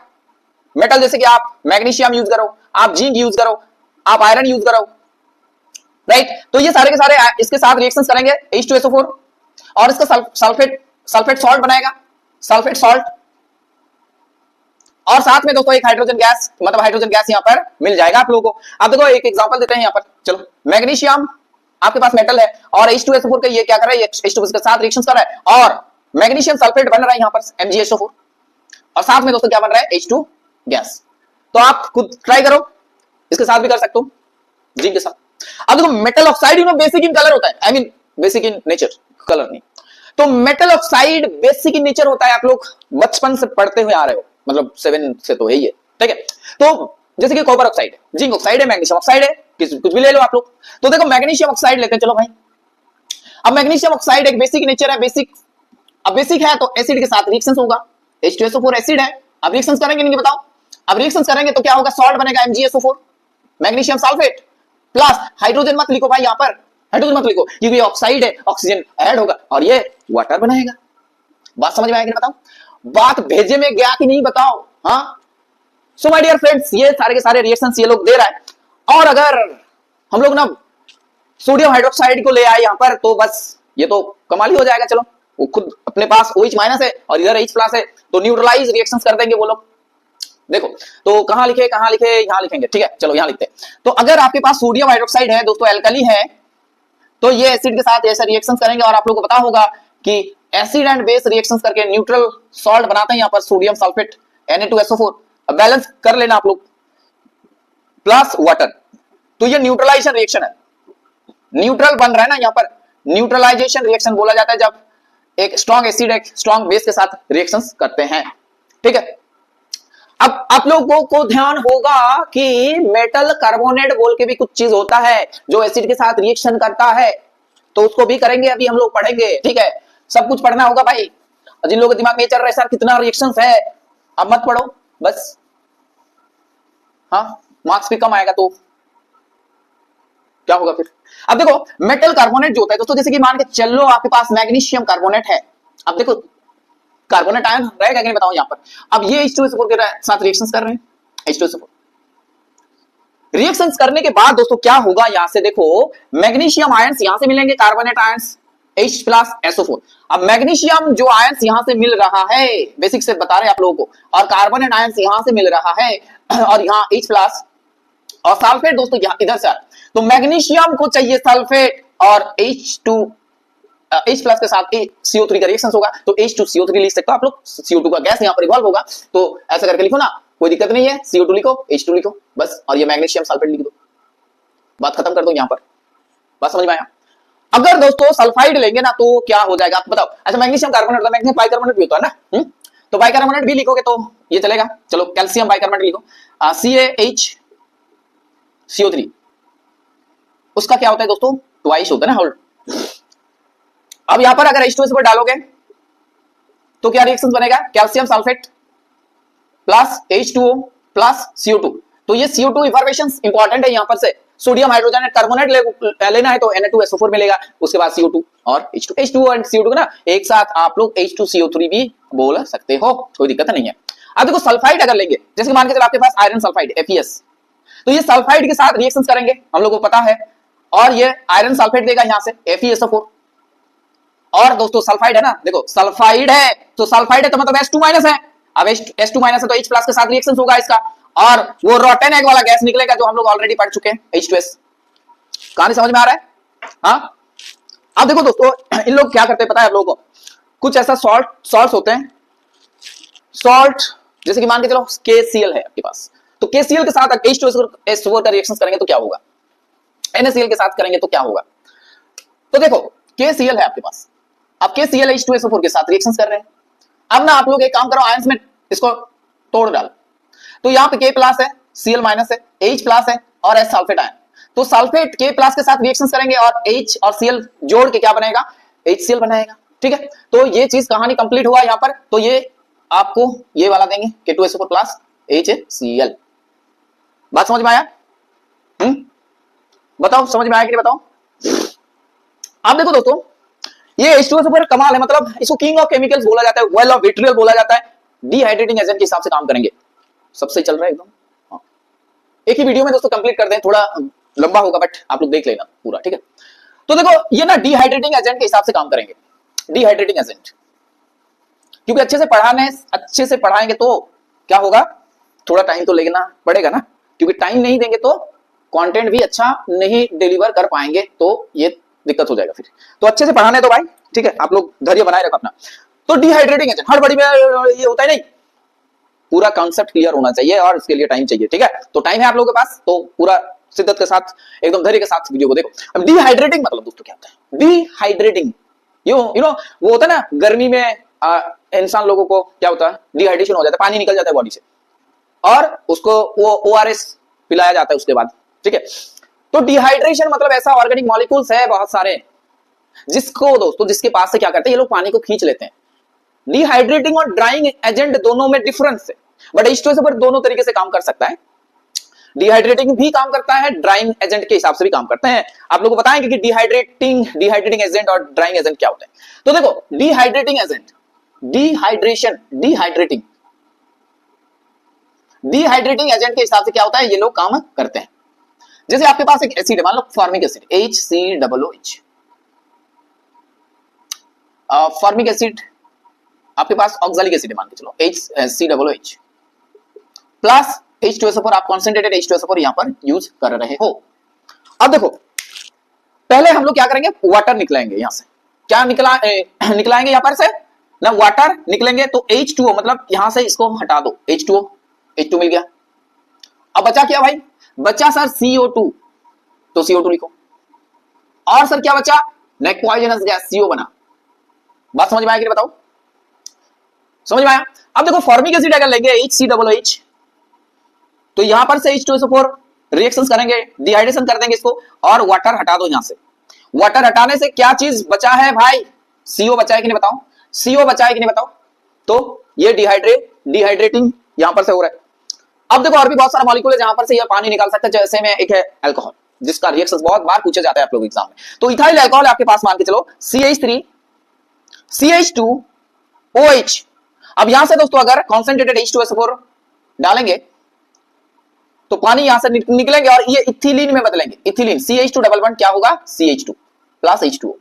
मेटल जैसे कि आप मैग्नीशियम यूज करो, आप जिंक यूज करो, आप आयरन यूज करो, राइट। तो ये सारे के सारे इसके साथ रिएक्शंस करेंगे H2SO4 और इसका सल्फेट सॉल्ट बनाएगा, सल्फेट सॉल्ट। और साथ में दोस्तों एक हाइड्रोजन गैस, मतलब हाइड्रोजन गैस यहां पर मिल जाएगा आप लोगों को। आप देखो एक एग्जांपल देते हैं यहां पर, चलो मैग्नीशियम आपके पास मेटल है और H2SO4 का ये क्या कर रहा है, H2 के साथ रिएक्शंस कर रहा है और मैग्नीशियम सल्फेट बन रहा है यहां पर MgSO4 और साथ में दोस्तों क्या बन रहा है H2 गैस। तो आप खुद ट्राई करो, इसके साथ भी कर सकते हो, जिंक के साथ। अब देखो metal oxide basic in colour होता है, I mean basic in nature, colour नहीं। तो metal oxide basic in nature होता है, आप लोग बचपन से पढ़ते हुए आ रहे हो, मतलब 7 से तो है ही है, ठीक है। तो जैसे कि कॉपर ऑक्साइड है, जिंक ऑक्साइड है, मैग्नीशियम ऑक्साइड है, कुछ भी ले लो आप लोग। तो देखो मैग्नीशियम ऑक्साइड लेते हैं, चलो भाई। अब मैग्नीशियम ऑक्साइड एक बेसिक नेचर है, बेसिक, अब बेसिक है तो एसिड के साथ रिएक्शंस होगा। H2SO4 एसिड है, अब रिएक्शंस करेंगे नहीं बताओ, अब रिएक्शंस करेंगे तो क्या होगा, सॉल्ट बनेगा MgSO4, magnesium sulphate plus hydrogen मत लिखो भाई, यहां पर हाइड्रोजन मत लिखो क्योंकि ये ऑक्साइड है, ऑक्सीजन ऐड होगा और ये वाटर बनाएगा। बात समझ में आएगी बताओ, बात भेजे में गया कि नहीं बताओ। हाँ, सो माय डियर फ्रेंड्स, ये सारे के सारे रिएक्शंस ये लोग दे रहा है। और अगर हम लोग ना सोडियम हाइड्रोक्साइड को ले आए यहां पर तो बस ये तो कमाल ही हो जाएगा। चलो वो खुद अपने पास OH माइनस है और इधर H प्लस है, तो न्यूट्रलाइज रिएक्शंस कर देंगे वो लोग। देखो तो कहां लिखे, यहां लिखेंगे, ठीक है। चलो यहां लिखते हैं। तो अगर आपके पास सोडियम हाइड्रोक्साइड है दोस्तों, एल्कली है, तो ये एसिड के साथ ऐसे रिएक्शंस करेंगे और आप लोगों को पता होगा कि एसिड एंड बेस रिएक्शंस करके न्यूट्रल सॉल्ट बनाते हैं यहां पर, सोडियम सल्फेट Na2SO4। बैलेंस कर लेना आप लोग, प्लस वाटर। तो ये न्यूट्रलाइजेशन रिएक्शन है, न्यूट्रल बन रहा है ना यहां पर, न्यूट्रलाइजेशन रिएक्शन बोला जाता है जब एक स्ट्रॉन्ग एसिड एक स्ट्रॉन्ग बेस के साथ रिएक्शंस करते हैं, ठीक है। अब आप लोगों को ध्यान होगा कि मेटल कार्बोनेट बोल के भी कुछ चीज होता है जो एसिड के साथ रिएक्शन करता है, तो उसको भी करेंगे, अभी हम लोग पढ़ेंगे, ठीक है। सब कुछ पढ़ना होगा भाई। जिन लोगों के दिमाग में चल रहा है सर कितना रिएक्शंस है, अब मत पढ़ो बस, हाँ मार्क्स भी कम आएगा तो क्या होगा फिर। अब देखो मेटल कार्बोनेट जो होता है दोस्तों, जैसे कि मान के चलो आपके पास मैग्नीशियम कार्बोनेट है, अब देखो कार्बोनेट आयन रहेगा कि नहीं बताओ यहां पर। अब ये H2SO4 के साथ रिएक्शंस कर रहे हैं, H2SO4 रिएक्शंस करने के बाद दोस्तों क्या होगा, यहां से देखो मैग्नीशियम आयंस यहां से मिलेंगे, कार्बोनेट आयंस H+SO4। अब मैग्नीशियम जो आयंस यहां से मिल रहा है, बेसिक से बता रहे हैं आप लोगों को, और कार्बोनेट आयंस यहां से मिल रहा है और यहां H+ और सल्फेट दोस्तों यहां इधर से, तो मैग्नीशियम को चाहिए सल्फेट और H+ के साथ CO3 का रिएक्शन होगा, तो H2CO3 लिख सकते हो आप लोग, CO2 का गैस यहां पर इवॉल्व होगा, तो ऐसा करके लिखो ना, कोई दिक्कत नहीं है, CO2 लिखो, H2 लिखो बस, और ये मैग्नीशियम सल्फेट लिख दो, बात खत्म कर दो यहां पर। बात समझ में आया। अगर दोस्तों सल्फाइड लेंगे ना तो क्या हो जाएगा आप बताओ। अच्छा मैग्नीशियम कार्बोनेट होता है, मैग्नीशियम बाइकार्बोनेट भी होता है ना, तो बाइकार्बोनेट भी लिखोगे तो ये चलेगा। चलो कैल्शियम बाइकार्बोनेट लिखो, CaHCO3, उसका क्या होता है दोस्तों, ट्वाइस होता है ना, होल्ड। अब यहां पर अगर H2SO4 डालोगे तो क्या रिएक्शन बनेगा, calcium sulphate plus H2O plus CO2। तो ये CO2 इन्फॉर्मेशन इंपॉर्टेंट है यहां पर से, सोडियम हाइड्रोजन कार्बोनेट लेना है तो Na2SO4 मिलेगा, उसके बाद CO2 और H2 और CO2 ना एक साथ आप लोग H2CO3 भी बोल सकते हो, कोई दिक्कत नहीं है। अब देखो सल्फाइड अगर लेंगे, जैसे मान के चलो आपके पास आयरन सल्फाइड FeS, तो ये सल्फाइड के साथ रिएक्शंस करेंगे, हम लोगों को पता है, और ये आयरन सल्फेट देगा यहां से FeSO4। और दोस्तों सल्फाइड है ना, देखो सल्फाइड है तो सल्फाइड है तो मतलब H2- है, अब H2- है तो H+ के साथ रिएक्शन होगा इसका, और वो रोटेन एग वाला गैस निकलेगा जो हम लोग ऑलरेडी पढ़ चुके हैं, H2S। कहानी समझ में आ रहा है। हाँ अब देखो दोस्तों इन लोग क्या करते हैं पता है आप लोगों को, कुछ ऐसा सॉल्ट्स होते हैं, सॉल्ट जैसे कि मान के चलो KCl है आपके पास, तो KCl के साथ H2SO4 का रिएक्शन करेंगे तो क्या होगा, NaCl के साथ करेंगे तो क्या होगा। तो देखो KCl है आपके पास, अब KCl H2SO4 के साथ रिएक्शन कर रहे हैं। अब ना आप लोग एक काम करो, आयंस में इसको तोड़ डालो, तो यहाँ पे K प्लस है, Cl माइनस है, H प्लस है और H सल्फेट आयन, तो सल्फेट K प्लस के साथ रिएक्शन करेंगे और H और Cl जोड़ के क्या बनेगा, HCl बनाएगा। ठीक है, तो ये चीज कहानी कंप्लीट हुआ यहाँ पर। तो ये आपको ये वाला देंगे K2SO4 प्लस HCl। बात समझ में आया? बताओ समझ में आया कि नहीं बताओ। आप देखो दोस्तों, ये H2SO4 कमाल है, मतलब इसको किंग ऑफ केमिकल्स बोला जाता है, वेल ऑफ विट्रियल बोला जाता है। डिहाइड्रेटिंग एजेंट के हिसाब से काम करेंगे, सबसे चल रहा है एकदम। हाँ। एक ही वीडियो में दोस्तों कंप्लीट कर दें, थोड़ा लंबा होगा बट आप लोग देख लेना पूरा। ठीक है, तो देखो ये ना डिहाइड्रेटिंग एजेंट के हिसाब से काम करेंगे, डिहाइड्रेटिंग एजेंट, क्योंकि अच्छे से पढ़ाएंगे तो क्या होगा, थोड़ा टाइम तो लेना पड़ेगा ना, क्योंकि टाइम नहीं देंगे तो कंटेंट भी अच्छा नहीं डिलीवर कर पाएंगे, तो ये दिक्कत हो जाएगा फिर। तो अच्छे से पढ़ाने दो भाई, ठीक है, आप लोग धैर्य बनाए रखो अपना। तो डिहाइड्रेटिंग एजेंट हड़बड़ी में ये होता है नहीं, पूरा कॉन्सेप्ट क्लियर होना चाहिए और इसके लिए टाइम चाहिए। ठीक है, तो टाइम है आप लोगों के पास, तो पूरा शिद्दत के साथ एकदम धैर्य के साथ वीडियो को देखो। अब डिहाइड्रेटिंग मतलब दोस्तों क्या होता है, डिहाइड्रेटिंग यू नो वो होता है ना, गर्मी में इंसान लोगों को क्या होता है, डिहाइड्रेशन हो जाता है, पानी निकल जाता है बॉडी से और उसको वो ORS पिलाया जाता है उसके बाद। ठीक है, तो डिहाइड्रेशन मतलब ऐसा ऑर्गेनिक मॉलिक्यूल्स है बहुत सारे, जिसको दोस्तों जिसके पास से क्या करते हैं ये लोग पानी को खींच लेते हैं। डिहाइड्रेटिंग और ड्राइंग एजेंट दोनों में डिफरेंस है, बट H2SO4 दोनों तरीके से काम कर सकता है। डिहाइड्रेटिंग भी काम करता है, ड्राइंग एजेंट के हिसाब से भी काम करते हैं। आप लोगों को बताएंगे कि डिहाइड्रेटिंग एजेंट और ड्राइंग एजेंट क्या होते हैं। तो देखो डिहाइड्रेटिंग एजेंट, डिहाइड्रेटिंग एजेंट के हिसाब से क्या होता है, ये लोग काम करते हैं। जैसे आपके पास एक एसिड है, मान लो formic acid HCOOH, formic acid, आपके पास ऑक्सैलिक एसिड है मान के चलो HCOOH प्लस H2SO4, आप कॉन्सेंट्रेटेड H2SO4 यहां पर यूज कर रहे हो। अब देखो पहले हम लोग क्या करेंगे, वाटर निकलाएंगे यहां से, क्या निकलाएंगे यहां पर से ना, वाटर निकलेंगे, तो H2O मतलब यहां से इसको हटा दो, H2 मिल गया। अब बचा क्या भाई, बचा सर CO2, तो CO2 लिखो, और सर क्या बचा, नेक पॉइजनस गैस CO बना। बात समझ में आया कि नहीं बताओ, समझ में आया। अब देखो फॉर्मिक एसिड अगर लेंगे HCOOH, तो यहां पर से H2SO4 रिएक्शंस करेंगे, डिहाइड्रेशन कर देंगे इसको, और वाटर हटा दो यहां से। वाटर हटाने से क्या चीज बचा है भाई, CO बचा है कि नहीं बताओ, CO बचा है कि नहीं बताओ। तो ये डिहाइड्रेटिंग यहां पर से हो रहा है। अब देखो और भी बहुत सारा मॉलिक्यूल है जहां पर से ये पानी निकाल सकता है, जैसे में एक है अल्कोहल, जिसका रिएक्शंस बहुत बार पूछे जाते हैं आप लोग एग्जाम में। तो इथाइल अल्कोहल आपके पास मान के चलो CH3 CH2OH। अब यहां से दोस्तों अगर कॉन्सेंट्रेटेड H2SO4 डालेंगे तो पानी यहां से निकलेंगे और ये इथिलीन में बदलेंगे, इथिलीन CH2 क्या होगा, CH2 प्लस H2O।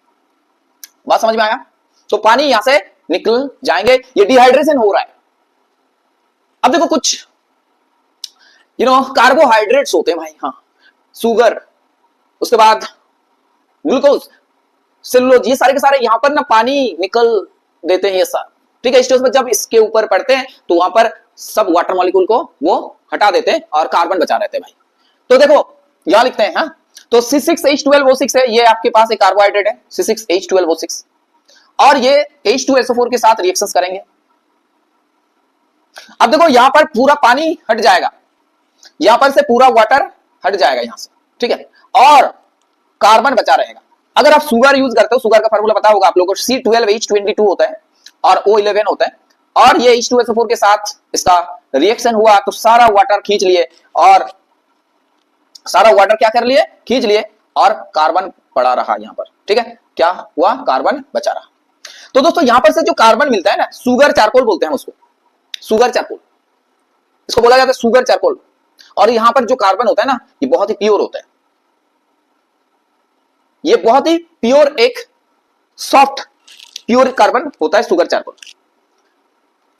बात समझ में आया, तो पानी यहां से निकल जाएंगे, ये डिहाइड्रेशन हो रहा है। अब देखो कुछ कार्बोहाइड्रेट्स होते हैं भाई, हाँ, शुगर, उसके बाद ग्लूकोज, सेलुलोज, ये सारे के सारे यहां पर ना पानी निकल देते हैं ये सारे। ठीक है, H2SO जब इसके ऊपर पड़ते हैं तो वहां पर सब वाटर मॉलिक्यूल को वो हटा देते हैं और कार्बन बचा रहते हैं भाई। तो देखो यहां लिखते हैं, हाँ, तो C6H12O6 है, ये आपके पास एक कार्बोहाइड्रेट है C6H12O6, और ये H2SO4 के साथ रिएक्शंस करेंगे। अब देखो यहां पर पूरा पानी हट जाएगा, यहां पर से पूरा वाटर हट जाएगा यहां से, ठीक है, और कार्बन बचा रहेगा। अगर आप शुगर यूज करते हो, शुगर का फार्मूला पता होगा आप लोगों को, C12H22 होता है और O11 होता है, और ये H2SO4 के साथ इसका रिएक्शन हुआ तो सारा वाटर खींच लिए, और सारा वाटर क्या कर लिए, खींच लिए, और कार्बन पड़ा रहा यहां पर। ठीक है, क्या हुआ, कार्बन बचा रहा। तो दोस्तों यहां पर से जो कार्बन मिलता है ना, शुगर चारकोल बोलते हैं उसको, शुगर चारकोल, इसको बोला जाता है शुगर चारकोल। और यहां पर जो कार्बन होता है ना, ये बहुत ही प्योर होता है, ये बहुत ही प्योर, एक सॉफ्ट प्योर कार्बन होता है शुगर चारकोल।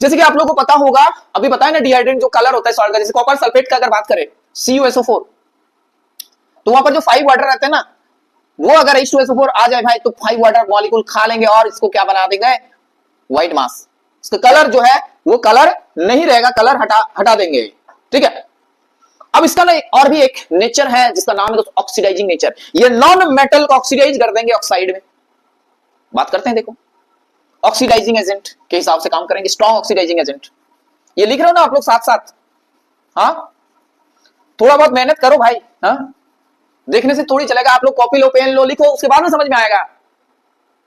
जैसे कि आप लोगों को पता होगा, अभी बताया ना, डिहाइड्रेट जो कलर होता है सॉल्ट का, जैसे कॉपर सल्फेट का अगर बात करें CuSO4, तो वहां पर जो 5 वाटर रहते हैं ना, वो अगर H2SO4 आ जाए भाई तो 5 वाटर मॉलिक्यूल खा लेंगे और इसको क्या बना देंगे, व्हाइट मास, इसका कलर जो है वो कलर नहीं रहेगा, कलर हटा देंगे, ठीक है। अब इसका ना और भी एक नेचर है जिसका नाम है दोस्तों ऑक्सीडाइजिंग नेचर। ये नॉन मेटल को ऑक्सीडाइज कर देंगे ऑक्साइड में। बात करते हैं, देखो ऑक्सीडाइजिंग एजेंट के हिसाब से काम करेंगे, स्ट्रॉन्ग ऑक्सीडाइजिंग एजेंट। ये लिख रहे हो ना आप लोग साथ साथ, हाँ थोड़ा बहुत मेहनत करो भाई, हाँ देखने से थोड़ी चलेगा, आप लोग कॉपी लो, पेन लो, लिखो, उसके बाद में समझ में आएगा।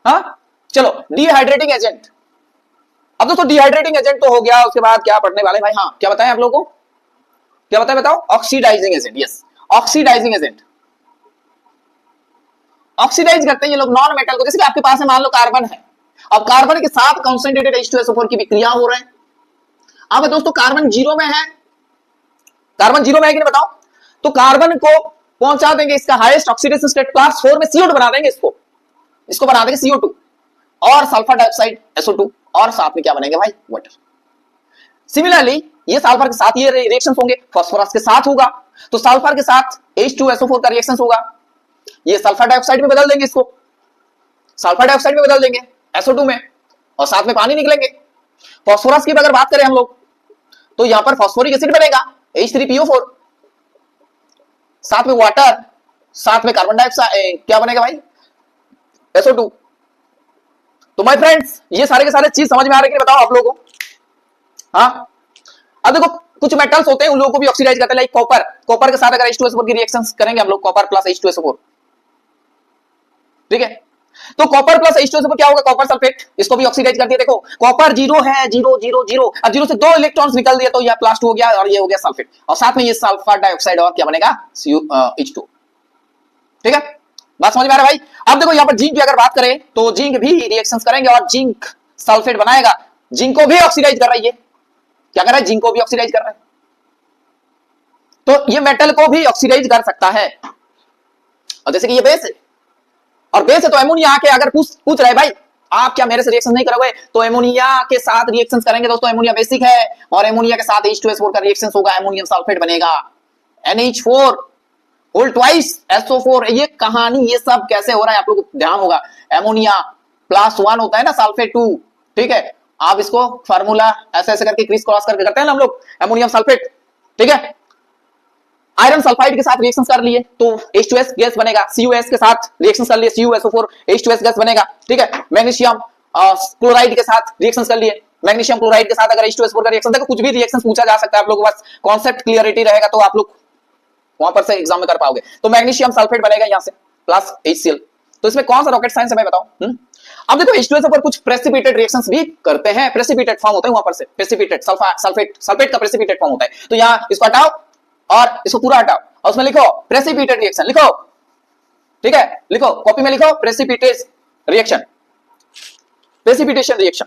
हाँ चलो, डिहाइड्रेटिंग एजेंट। अब दोस्तों डिहाइड्रेटिंग एजेंट तो हो गया, उसके बाद क्या पढ़ने वाले भाई, हाँ क्या बताएं आप लोगों को, क्या बताओ, oxidizing agent. Yes, oxidizing agent oxidize करते हैं ये लोग नॉन मेटल को। जैसे कि आपके पास है मान लो कार्बन है, अब कार्बन के साथ कंसंट्रेटेड H2SO4 की विक्रिया हो रहे हैं। अब दोस्तों कार्बन जीरो में है, कार्बन जीरो में है कि नहीं बताओ, तो कार्बन को पहुंचा देंगे इसका हाईएस्ट ऑक्सीडेशन स्टेट क्लास 4 में, CO2 बना देंगे, इसको बना देंगे CO2 और सल्फर डाइऑक्साइड SO2, और साथ में क्या बनेंगे भाई, वाटर। सिमिलरली ये सल्फर के साथ ये रिएक्शंस होंगे, फास्फोरस के साथ होगा, तो सल्फर के साथ H2SO4 का रिएक्शन होगा, ये सल्फर डाइऑक्साइड में बदल देंगे, इसको सल्फर डाइऑक्साइड में बदल देंगे SO2 में, और साथ में पानी निकलेंगे। फास्फोरस की अगर बात करें हम लोग, तो यहां पर फास्फोरिक एसिड बनेगा H3PO4, साथ में वाटर, साथ में कार्बन डाइऑक्साइड, क्या बनेगा भाई, SO2। तो माय फ्रेंड्स ये सारे के सारे चीज समझ में आ रहे हैं कि बताओ आप लोगों को, हाँ। अब देखो कुछ मेटल्स होते हैं उन लोगों को भी ऑक्सीडाइज करते हैं, लाइक कॉपर, कॉपर के साथ अगर H2SO4 की रिएक्शंस करेंगे हम लोग, कॉपर प्लस H2SO4, ठीक है, तो कॉपर प्लस H2SO4 क्या होगा, कॉपर सल्फेट, इसको भी ऑक्सीडाइज कर दिया। देखो कॉपर जीरो है, जीरो जीरो जीरो, अब जीरो से 2 इलेक्ट्रॉन्स निकल दिए तो यह +2 हो गया, और ये हो गया सल्फेट, और साथ में ये सल्फर डाइऑक्साइड और क्या बनेगा, H2, ठीक है, बात समझ में आ रहा है भाई। अब देखो यहां पर जिंक की अगर बात करें तो जिंक भी रिएक्शंस करेंगे और जिंक सल्फेट बनाएगा, जिंक को भी ऑक्सीडाइज कर रहा है, ये क्या कर रहा है, जिंक को भी ऑक्सीडाइज कर रहा है, तो ये मेटल को भी ऑक्सीडाइज कर सकता है। और जैसे कि ये बेस है, और बेस है तो एमोनिया के अगर पूछ रहे भाई आप क्या मेरे से रिएक्शन नहीं करोगे, तो एमोनिया के साथ रिएक्शंस करेंगे दोस्तों, एमोनिया बेसिक है, और एमोनिया के साथ H2SO4 का रिएक्शंस होगा, एमोनियम सल्फेट बनेगा, NH4 होल ट्वाइस SO4। ये कहानी ये सब कैसे हो रहा है आप लोगों को ध्यान होगा, एमोनिया +1 होता है ना, सल्फेट 2, ठीक है, आप इसको फार्मूला ऐसे ऐसे करके क्रिस क्रॉस करके करते हैं ना हम लोग, एमोनियम सल्फेट, ठीक है। आयरन सल्फाइड के साथ रिएक्शंस कर लिए तो H2S गैस बनेगा, CuS के साथ रिएक्शंस कर लिए CuSO4 H2S गैस बनेगा, ठीक है। मैग्नीशियम क्लोराइड के साथ रिएक्शंस कर लिए, मैग्नीशियम क्लोराइड के साथ अगर H2SO4 का रिएक्शन, देखो कुछ भी रिएक्शंस पूछा जा सकता है, आप लोगों के पास कॉन्सेप्ट क्लियरिटी रहेगा तो आप लोग वहां पर से एग्जाम में कर पाओगे। तो मैग्नीशियम सल्फेट बनेगा यहां से प्लस HCl, तो इसमें कौन सा रॉकेट साइंस है मैं बताऊं। अब देखो H2SO4 कुछ प्रेसिपिटेट रिएक्शंस भी करते हैं, प्रेसिपिटेट फॉर्म होता है वहां पर से, प्रेसिपिटेट सल्फेट का प्रेसिपिटेट फॉर्म होता है, तो यहां इसको हटाओ और इसको पूरा हटाओ, और उसमें लिखो प्रेसिपिटेट रिएक्शन, लिखो, ठीक है, लिखो कॉपी में लिखो प्रेसिपिटेट रिएक्शन, प्रेसिपिटेशन रिएक्शन,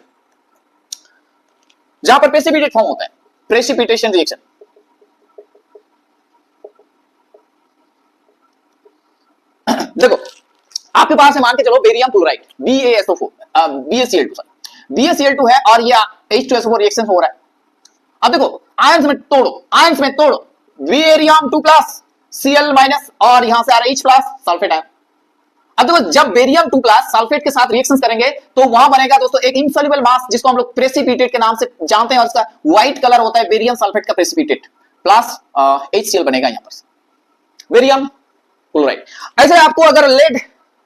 जहां पर प्रेसिपिटेट फॉर्म होता है, प्रेसिपिटेशन रिएक्शन। देखो आपके पास है मान के चलो बेरियम क्लोराइड BaSO4 BaCl2 है, और ये H2SO4 रिएक्शन हो रहा है। अब देखो आयंस में तोड़ो, बेरियम 2+ Cl- और यहां से आ रहा है H+ सल्फेट आयन। अब देखो जब बेरियम 2+ सल्फेट के साथ रिएक्शंस करेंगे तो वहां बनेगा दोस्तों एक इनसॉल्युबल मास, जिसको हम लोग प्रेसिपिटेट के नाम से जानते हैं, और इसका व्हाइट कलर होता है बेरियम सल्फेट का प्रेसिपिटेट, प्लस HCl बनेगा यहां पर बेरियम क्लोराइड। ऐसे आपको अगर लेड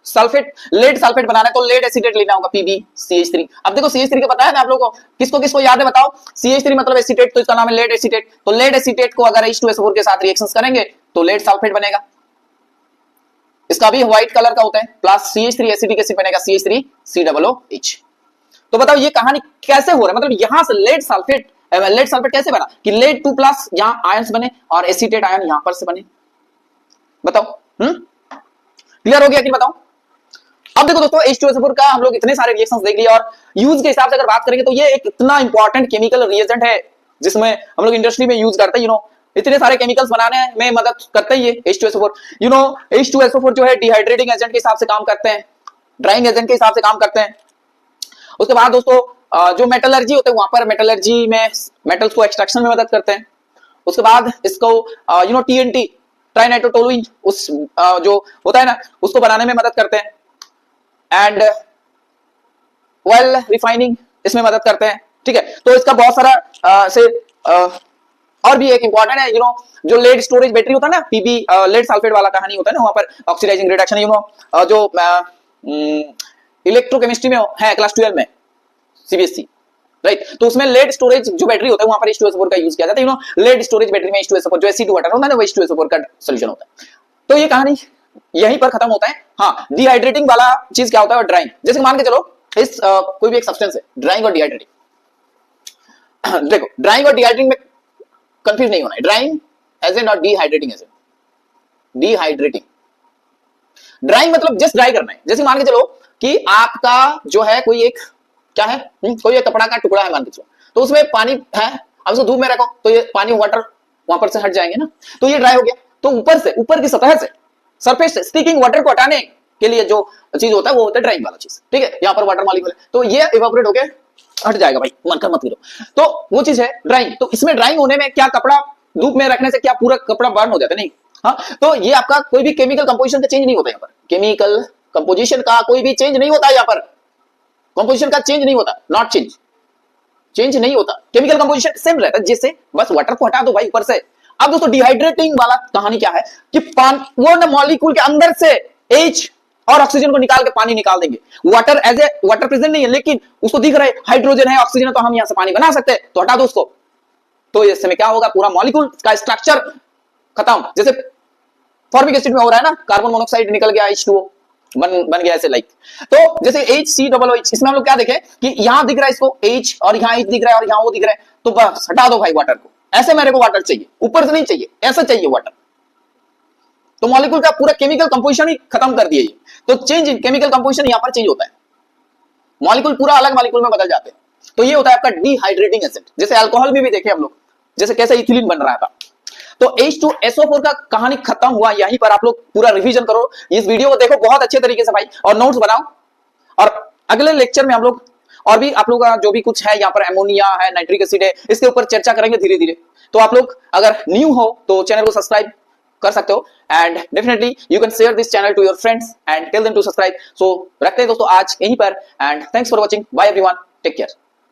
सल्फेट बनाना है तो लेड एसीटेट लेना होगा, PbCH3। अब देखो CH3 का पता है ना आप लोगों को, किसको याद है बताओ, CH3 मतलब एसीटेट, तो इसका नाम है लेड एसीटेट, तो लेड एसीटेट को अगर H2SO4 के साथ रिएक्शंस करेंगे तो लेड सल्फेट बनेगा, इसका भी व्हाइट कलर का होता है, प्लस CH3 एसिडिक एसिड बनेगा CH3COOH। तो बताओ ये कहानी कैसे हो रहा है, मतलब यहां से लेड सल्फेट कैसे बना कि लेड 2+ यहां आयंस बने और एसीटेट आयन यहां पर से बने, बताओ क्लियर हो गया कि बताओ। अब देखो दोस्तों H2SO4 का हम लोग इतने सारे रिएक्शंस देख लिए, और यूज के हिसाब से अगर बात करेंगे तो ये एक इतना इंपॉर्टेंट केमिकल रिएजेंट है जिसमें हम लोग इंडस्ट्री में यूज करते हैं, इतने सारे केमिकल्स बनाने में मदद करते हैं ये H2SO4। H2SO4 जो है डिहाइड्रेटिंग एजेंट के हिसाब से काम करते हैं, ड्राइंग एजेंट के हिसाब से काम करते हैं। उसके बाद दोस्तों जो मेटलर्जी होते हैं वहां पर मेटलर्जी में मेटल्स को एक्सट्रैक्शन में मदद करते हैं। उसके बाद इसको TNT ट्राइनाइट्रोटोलुइन उस जो होता है ना उसको बनाने में मदद करते हैं, एंड ऑयल रिफाइनिंग इसमें मदद करते हैं, ठीक है। तो इसका बहुत सारा और भी एक इंपॉर्टेंट है, जो लेड स्टोरेज बैटरी होता है ना, पीबी लेड सल्फेट वाला कहानी होता है ना, वहां पर ऑक्सीडाइजिंग रिडक्शन, जो इलेक्ट्रोकेमिस्ट्री में है क्लास 12 में सीबीएसई, राइट। तो उसमें लेड स्टोरेज जो बैटरी होता है वहां पर H2SO4 का यूज किया जाता है। लेड स्टोरेज बैटरी में H2SO4 जो SC2 वाटर होता है ना, वो H2SO4 का सोल्यूशन होता है। तो ये कहानी यहीं पर खत्म होता है। हाँ, डिहाइड्रेटिंग वाला चीज क्या होता है, और ड्राइंग। जैसे मान के चलो इस कोई भी एक सब्सटेंस है, ड्राइंग और डिहाइड्रेटिंग। देखो, ड्राइंग और डिहाइड्रेटिंग में कंफ्यूज नहीं होना है। Drying as a not dehydrating as a. Dehydrating, drying मतलब जस्ट ड्राई करना है। जैसे मान के चलो कि आपका जो है कोई एक क्या है, कोई एक कपड़ा का टुकड़ा है मान के चलो, तो उसमें पानी है, अब उसको धूप में रखो तो ये पानी वाटर वहां पर से हट जाएंगे ना, तो ये ड्राई हो गया। तो ऊपर से, ऊपर की सतह से, सरफेस से स्टिकिंग वाटर को हटाने के लिए जो चीज होता है वो होता है ड्राइंग वाला चीज, ठीक है। यहाँ पर वाटर मॉलिक्यूल है तो ये इवेपोरेट होके हट जाएगा भाई, मन कर मत करो। तो वो चीज है ड्राइंग। तो इसमें ड्राइंग होने में क्या, कपड़ा धूप में रखने से क्या पूरा कपड़ा बर्न हो जाता है? नहीं। हाँ, तो ये आपका कोई भी केमिकल कंपोजिशन का चेंज नहीं होता यहाँ पर। केमिकल कंपोजिशन का कोई भी चेंज नहीं होता यहाँ पर। कंपोजिशन का चेंज नहीं होता, नॉट चेंज नहीं होता। केमिकल कंपोजिशन सेम रहता है, जिससे बस वाटर को हटा दो भाई ऊपर से। अब दोस्तों डिहाइड्रेटिंग वाला कहानी क्या है कि वो ना मॉलिक्यूल के अंदर से H और ऑक्सीजन को निकाल के पानी निकाल देंगे। Water as a water present नहीं है, लेकिन उसको दिख रहा है हाइड्रोजन है, ऑक्सीजन है, तो हम यहां से पानी बना सकते हैं, तो हटा दो उसको। तो इसमें क्या होगा, पूरा मॉलिक्यूल का स्ट्रक्चर खत्म। जैसे फॉर्मिक एसिड में हो रहा है ना, कार्बन मोनोऑक्साइड निकल गया, H2O बन गया ऐसे, लाइक। तो जैसे HCOOH, इसमें हम लोग क्या देखें कि यहां दिख रहा है इसको H, और यहां H दिख रहा है, और यहां वो दिख रहा है, तो बस हटा दो भाई वाटर को। ऐसे मेरे को वाटर चाहिए, ऊपर से नहीं चाहिए, ऐसा चाहिए वाटर। तो मॉलिक्यूल का पूरा केमिकल कंपोजिशन ही खत्म कर दिए। तो चेंज इन केमिकल कंपोजिशन यहां पर चेंज होता है, मॉलिक्यूल पूरा अलग मॉलिक्यूल में बदल जाते हैं। तो ये होता है आपका डिहाइड्रेटिंग एसिड। जैसे अल्कोहल में भी देखे हम लोग, जैसे कैसे इथिलीन बन रहा था। तो H2SO4 का कहानी खत्म हुआ। यहीं पर आप लोग पूरा रिवीजन करो, इस वीडियो को देखो बहुत अच्छे तरीके से भाई, और नोट्स बनाओ। और अगले लेक्चर में हम लोग और भी आप लोग का जो भी कुछ है, यहाँ पर एमोनिया है, नाइट्रिक एसिड है, इसके ऊपर चर्चा करेंगे धीरे धीरे। तो आप लोग अगर न्यू हो तो चैनल को सब्सक्राइब कर सकते हो, and definitely you can share this channel to your friends and tell them to subscribe. So रखते हैं दोस्तों आज यहीं पर, and thanks for watching, bye everyone, take care.